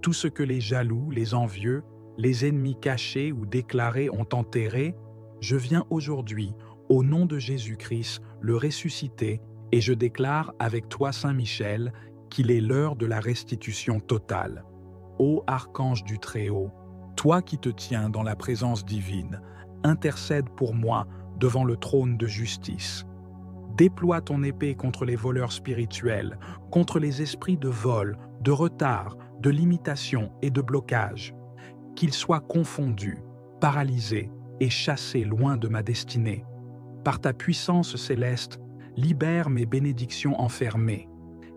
tout ce que les jaloux, les envieux, les ennemis cachés ou déclarés ont enterré, je viens aujourd'hui, au nom de Jésus-Christ, le ressusciter et je déclare avec toi, Saint Michel, qu'il est l'heure de la restitution totale. Ô archange du Très-Haut, toi qui te tiens dans la présence divine, intercède pour moi devant le trône de justice. Déploie ton épée contre les voleurs spirituels, contre les esprits de vol, de retard, de limitation et de blocage. Qu'ils soient confondus, paralysés et chassés loin de ma destinée. Par ta puissance céleste, libère mes bénédictions enfermées,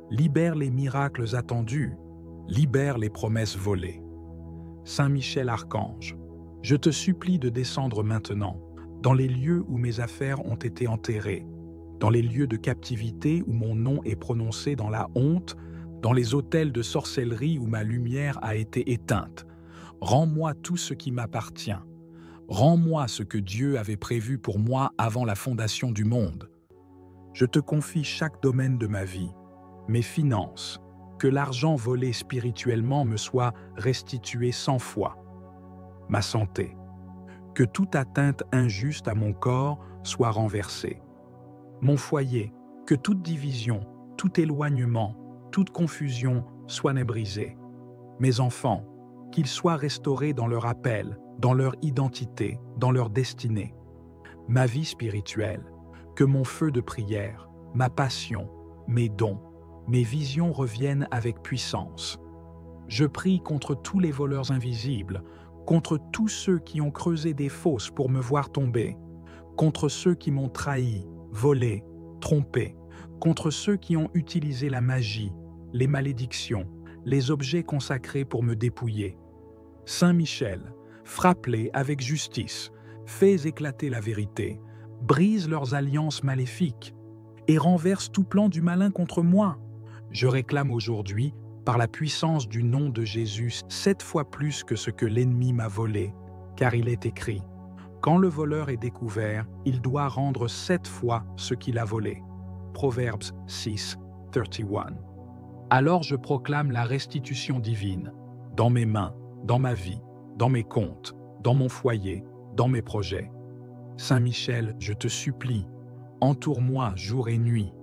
libère les miracles attendus, libère les promesses volées. Saint Michel Archange, je te supplie de descendre maintenant dans les lieux où mes affaires ont été enterrées, dans les lieux de captivité où mon nom est prononcé dans la honte, dans les autels de sorcellerie où ma lumière a été éteinte. Rends-moi tout ce qui m'appartient. Rends-moi ce que Dieu avait prévu pour moi avant la fondation du monde. Je te confie chaque domaine de ma vie, mes finances, que l'argent volé spirituellement me soit restitué 100 fois, ma santé, que toute atteinte injuste à mon corps soit renversée, mon foyer, que toute division, tout éloignement, toute confusion soit brisée, mes enfants, qu'ils soient restaurés dans leur appel, dans leur identité, dans leur destinée, ma vie spirituelle, que mon feu de prière, ma passion, mes dons, mes visions reviennent avec puissance. Je prie contre tous les voleurs invisibles, contre tous ceux qui ont creusé des fosses pour me voir tomber, contre ceux qui m'ont trahi, volé, trompé, contre ceux qui ont utilisé la magie, les malédictions, les objets consacrés pour me dépouiller. Saint Michel, frappe-les avec justice, fais éclater la vérité, brise leurs alliances maléfiques et renverse tout plan du malin contre moi. Je réclame aujourd'hui, par la puissance du nom de Jésus, 7 fois plus que ce que l'ennemi m'a volé, car il est écrit, quand le voleur est découvert, il doit rendre 7 fois ce qu'il a volé. Proverbes 6, 31. Alors je proclame la restitution divine, dans mes mains, dans ma vie, dans mes comptes, dans mon foyer, dans mes projets. Saint Michel, je te supplie, entoure-moi jour et nuit.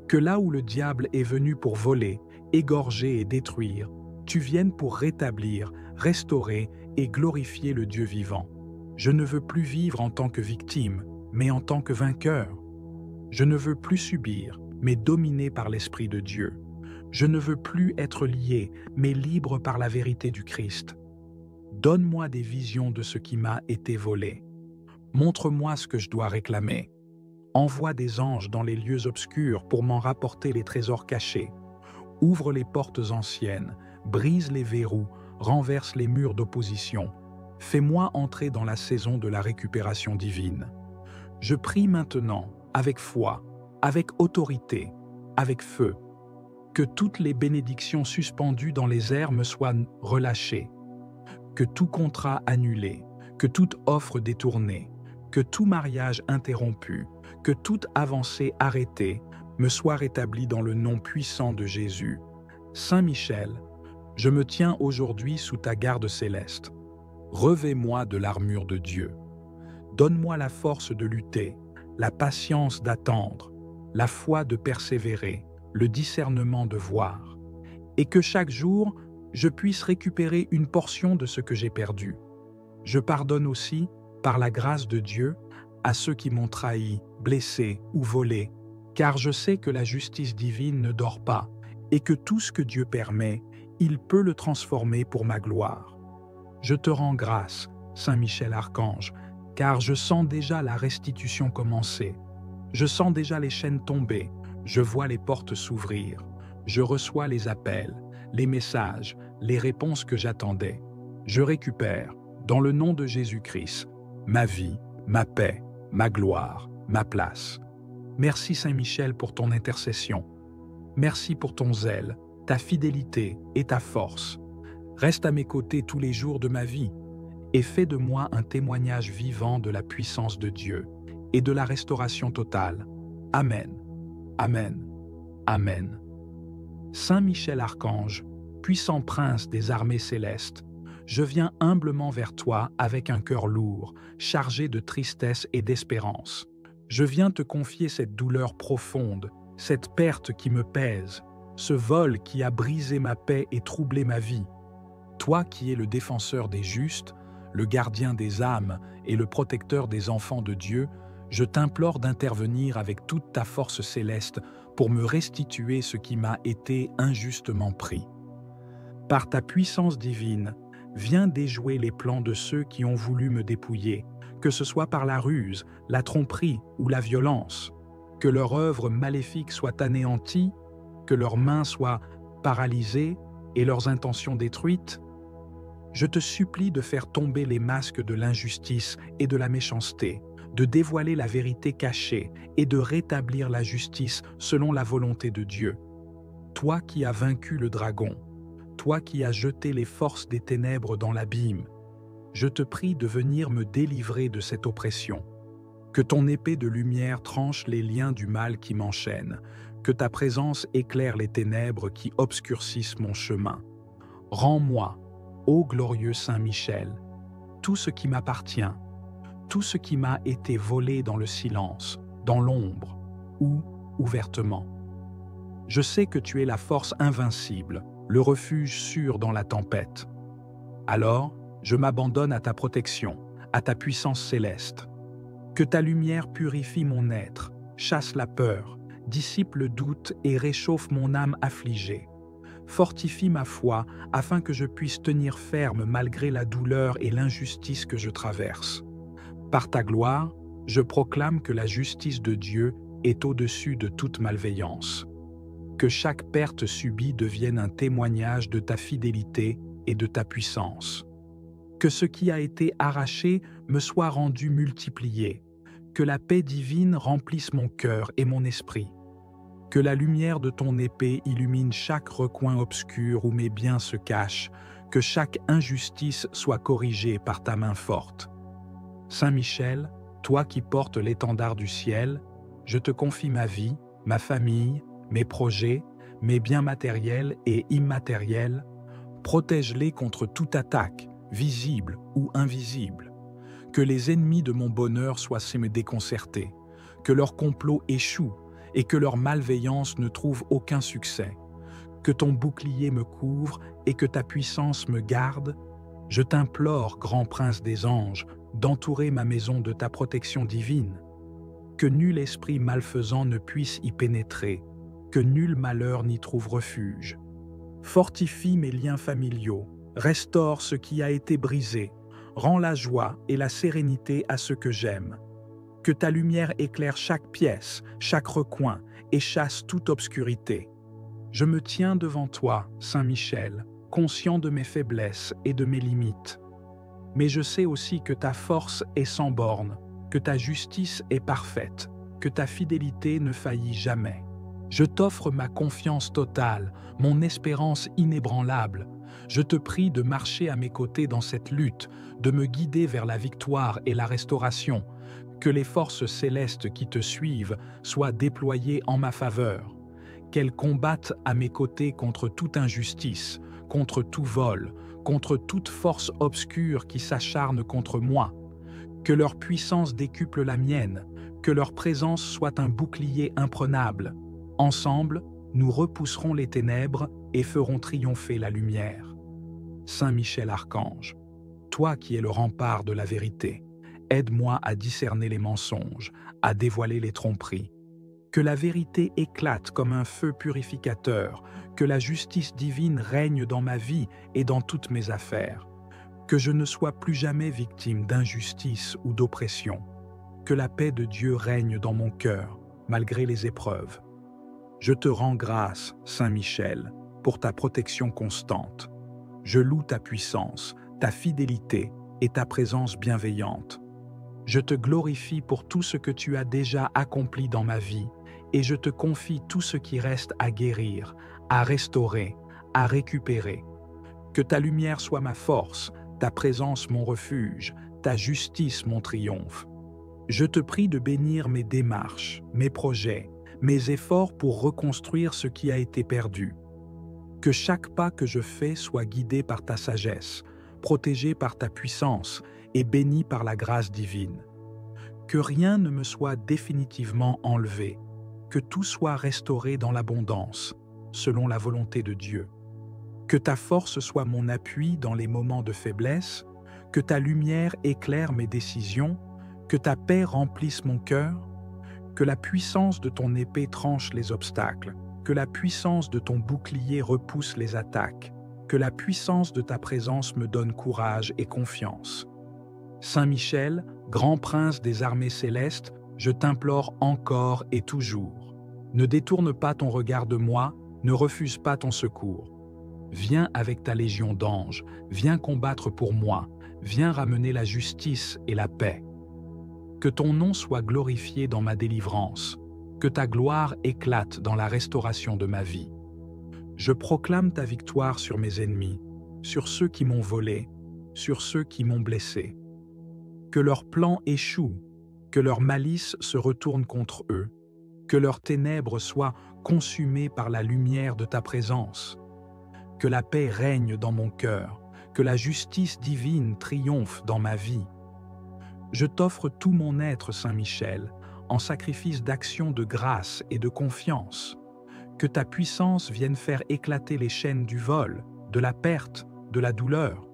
Que là où le diable est venu pour voler, égorger et détruire, tu viennes pour rétablir, restaurer et glorifier le Dieu vivant. Je ne veux plus vivre en tant que victime, mais en tant que vainqueur. Je ne veux plus subir, mais dominé par l'Esprit de Dieu. Je ne veux plus être lié, mais libre par la vérité du Christ. Donne-moi des visions de ce qui m'a été volé. Montre-moi ce que je dois réclamer. Envoie des anges dans les lieux obscurs pour m'en rapporter les trésors cachés. Ouvre les portes anciennes, brise les verrous, renverse les murs d'opposition. Fais-moi entrer dans la saison de la récupération divine. Je prie maintenant, avec foi, avec autorité, avec feu, que toutes les bénédictions suspendues dans les airs me soient relâchées, que tout contrat annulé, que toute offre détournée, que tout mariage interrompu, que toute avancée arrêtée me soit rétablie dans le nom puissant de Jésus. Saint Michel, je me tiens aujourd'hui sous ta garde céleste. Revêt-moi de l'armure de Dieu. Donne-moi la force de lutter, la patience d'attendre, la foi de persévérer, le discernement de voir, et que chaque jour, je puisse récupérer une portion de ce que j'ai perdu. Je pardonne aussi, par la grâce de Dieu, à ceux qui m'ont trahi, blessé ou volé, car je sais que la justice divine ne dort pas et que tout ce que Dieu permet, il peut le transformer pour ma gloire. Je te rends grâce, Saint Michel Archange, car je sens déjà la restitution commencer. Je sens déjà les chaînes tomber, je vois les portes s'ouvrir, je reçois les appels, les messages, les réponses que j'attendais. Je récupère, dans le nom de Jésus-Christ, ma vie, ma paix, ma gloire, ma place. Merci Saint Michel pour ton intercession. Merci pour ton zèle, ta fidélité et ta force. Reste à mes côtés tous les jours de ma vie et fais de moi un témoignage vivant de la puissance de Dieu et de la restauration totale. Amen. Amen. Amen. Saint Michel Archange, puissant prince des armées célestes, je viens humblement vers toi avec un cœur lourd, chargé de tristesse et d'espérance. Je viens te confier cette douleur profonde, cette perte qui me pèse, ce vol qui a brisé ma paix et troublé ma vie. Toi qui es le défenseur des justes, le gardien des âmes et le protecteur des enfants de Dieu, je t'implore d'intervenir avec toute ta force céleste pour me restituer ce qui m'a été injustement pris. Par ta puissance divine, viens déjouer les plans de ceux qui ont voulu me dépouiller, que ce soit par la ruse, la tromperie ou la violence. Que leur œuvre maléfique soit anéantie, que leurs mains soient paralysées et leurs intentions détruites. Je te supplie de faire tomber les masques de l'injustice et de la méchanceté, de dévoiler la vérité cachée et de rétablir la justice selon la volonté de Dieu. Toi qui as vaincu le dragon, toi qui as jeté les forces des ténèbres dans l'abîme, je te prie de venir me délivrer de cette oppression. Que ton épée de lumière tranche les liens du mal qui m'enchaînent, que ta présence éclaire les ténèbres qui obscurcissent mon chemin. Rends-moi, ô glorieux Saint Michel, tout ce qui m'appartient, tout ce qui m'a été volé dans le silence, dans l'ombre ou ouvertement. Je sais que tu es la force invincible, le refuge sûr dans la tempête. Alors, je m'abandonne à ta protection, à ta puissance céleste. Que ta lumière purifie mon être, chasse la peur, dissipe le doute et réchauffe mon âme affligée. Fortifie ma foi afin que je puisse tenir ferme malgré la douleur et l'injustice que je traverse. Par ta gloire, je proclame que la justice de Dieu est au-dessus de toute malveillance. Que chaque perte subie devienne un témoignage de ta fidélité et de ta puissance. Que ce qui a été arraché me soit rendu multiplié. Que la paix divine remplisse mon cœur et mon esprit. Que la lumière de ton épée illumine chaque recoin obscur où mes biens se cachent. Que chaque injustice soit corrigée par ta main forte. Saint Michel, toi qui portes l'étendard du ciel, je te confie ma vie, ma famille, mes projets, mes biens matériels et immatériels. Protège-les contre toute attaque, visible ou invisible. Que les ennemis de mon bonheur soient déconcertés, que leur complot échoue et que leur malveillance ne trouve aucun succès. Que ton bouclier me couvre et que ta puissance me garde. Je t'implore, grand prince des anges, d'entourer ma maison de ta protection divine. Que nul esprit malfaisant ne puisse y pénétrer, que nul malheur n'y trouve refuge. Fortifie mes liens familiaux, restaure ce qui a été brisé, rends la joie et la sérénité à ceux que j'aime. Que ta lumière éclaire chaque pièce, chaque recoin et chasse toute obscurité. Je me tiens devant toi, Saint Michel, conscient de mes faiblesses et de mes limites. Mais je sais aussi que ta force est sans bornes, que ta justice est parfaite, que ta fidélité ne faillit jamais. Je t'offre ma confiance totale, mon espérance inébranlable. Je te prie de marcher à mes côtés dans cette lutte, de me guider vers la victoire et la restauration. Que les forces célestes qui te suivent soient déployées en ma faveur. Qu'elles combattent à mes côtés contre toute injustice, contre tout vol, contre toute force obscure qui s'acharne contre moi. Que leur puissance décuple la mienne, que leur présence soit un bouclier imprenable. Ensemble, nous repousserons les ténèbres et ferons triompher la lumière. Saint Michel Archange, toi qui es le rempart de la vérité, aide-moi à discerner les mensonges, à dévoiler les tromperies. Que la vérité éclate comme un feu purificateur, que la justice divine règne dans ma vie et dans toutes mes affaires. Que je ne sois plus jamais victime d'injustice ou d'oppression. Que la paix de Dieu règne dans mon cœur, malgré les épreuves. Je te rends grâce, Saint Michel, pour ta protection constante. Je loue ta puissance, ta fidélité et ta présence bienveillante. Je te glorifie pour tout ce que tu as déjà accompli dans ma vie et je te confie tout ce qui reste à guérir, à restaurer, à récupérer. Que ta lumière soit ma force, ta présence mon refuge, ta justice mon triomphe. Je te prie de bénir mes démarches, mes projets, mes efforts pour reconstruire ce qui a été perdu. Que chaque pas que je fais soit guidé par ta sagesse, protégé par ta puissance et béni par la grâce divine. Que rien ne me soit définitivement enlevé, que tout soit restauré dans l'abondance, selon la volonté de Dieu. Que ta force soit mon appui dans les moments de faiblesse, que ta lumière éclaire mes décisions, que ta paix remplisse mon cœur, que la puissance de ton épée tranche les obstacles, que la puissance de ton bouclier repousse les attaques, que la puissance de ta présence me donne courage et confiance. Saint Michel, grand prince des armées célestes, je t'implore encore et toujours. Ne détourne pas ton regard de moi, ne refuse pas ton secours. Viens avec ta légion d'anges, viens combattre pour moi, viens ramener la justice et la paix. Que ton nom soit glorifié dans ma délivrance, que ta gloire éclate dans la restauration de ma vie. Je proclame ta victoire sur mes ennemis, sur ceux qui m'ont volé, sur ceux qui m'ont blessé. Que leurs plans échouent, que leur malice se retourne contre eux, que leurs ténèbres soient consumées par la lumière de ta présence. Que la paix règne dans mon cœur, que la justice divine triomphe dans ma vie. Je t'offre tout mon être, Saint Michel, en sacrifice d'action de grâce et de confiance. Que ta puissance vienne faire éclater les chaînes du vol, de la perte, de la douleur.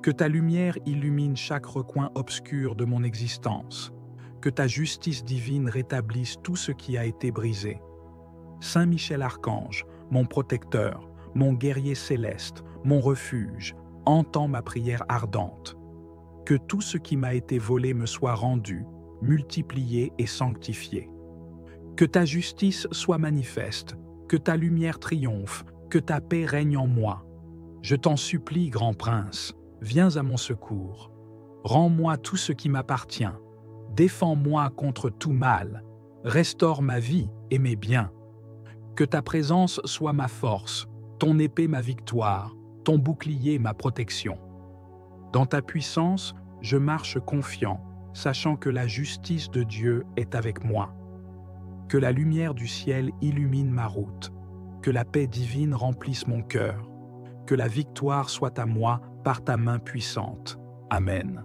Que ta lumière illumine chaque recoin obscur de mon existence. Que ta justice divine rétablisse tout ce qui a été brisé. Saint Michel Archange, mon protecteur, mon guerrier céleste, mon refuge, entends ma prière ardente. Que tout ce qui m'a été volé me soit rendu, multiplié et sanctifié. Que ta justice soit manifeste, que ta lumière triomphe, que ta paix règne en moi. Je t'en supplie, grand prince, viens à mon secours. Rends-moi tout ce qui m'appartient. Défends-moi contre tout mal. Restaure ma vie et mes biens. Que ta présence soit ma force, ton épée ma victoire, ton bouclier ma protection. Dans ta puissance, je marche confiant, sachant que la justice de Dieu est avec moi. Que la lumière du ciel illumine ma route, que la paix divine remplisse mon cœur, que la victoire soit à moi par ta main puissante. Amen.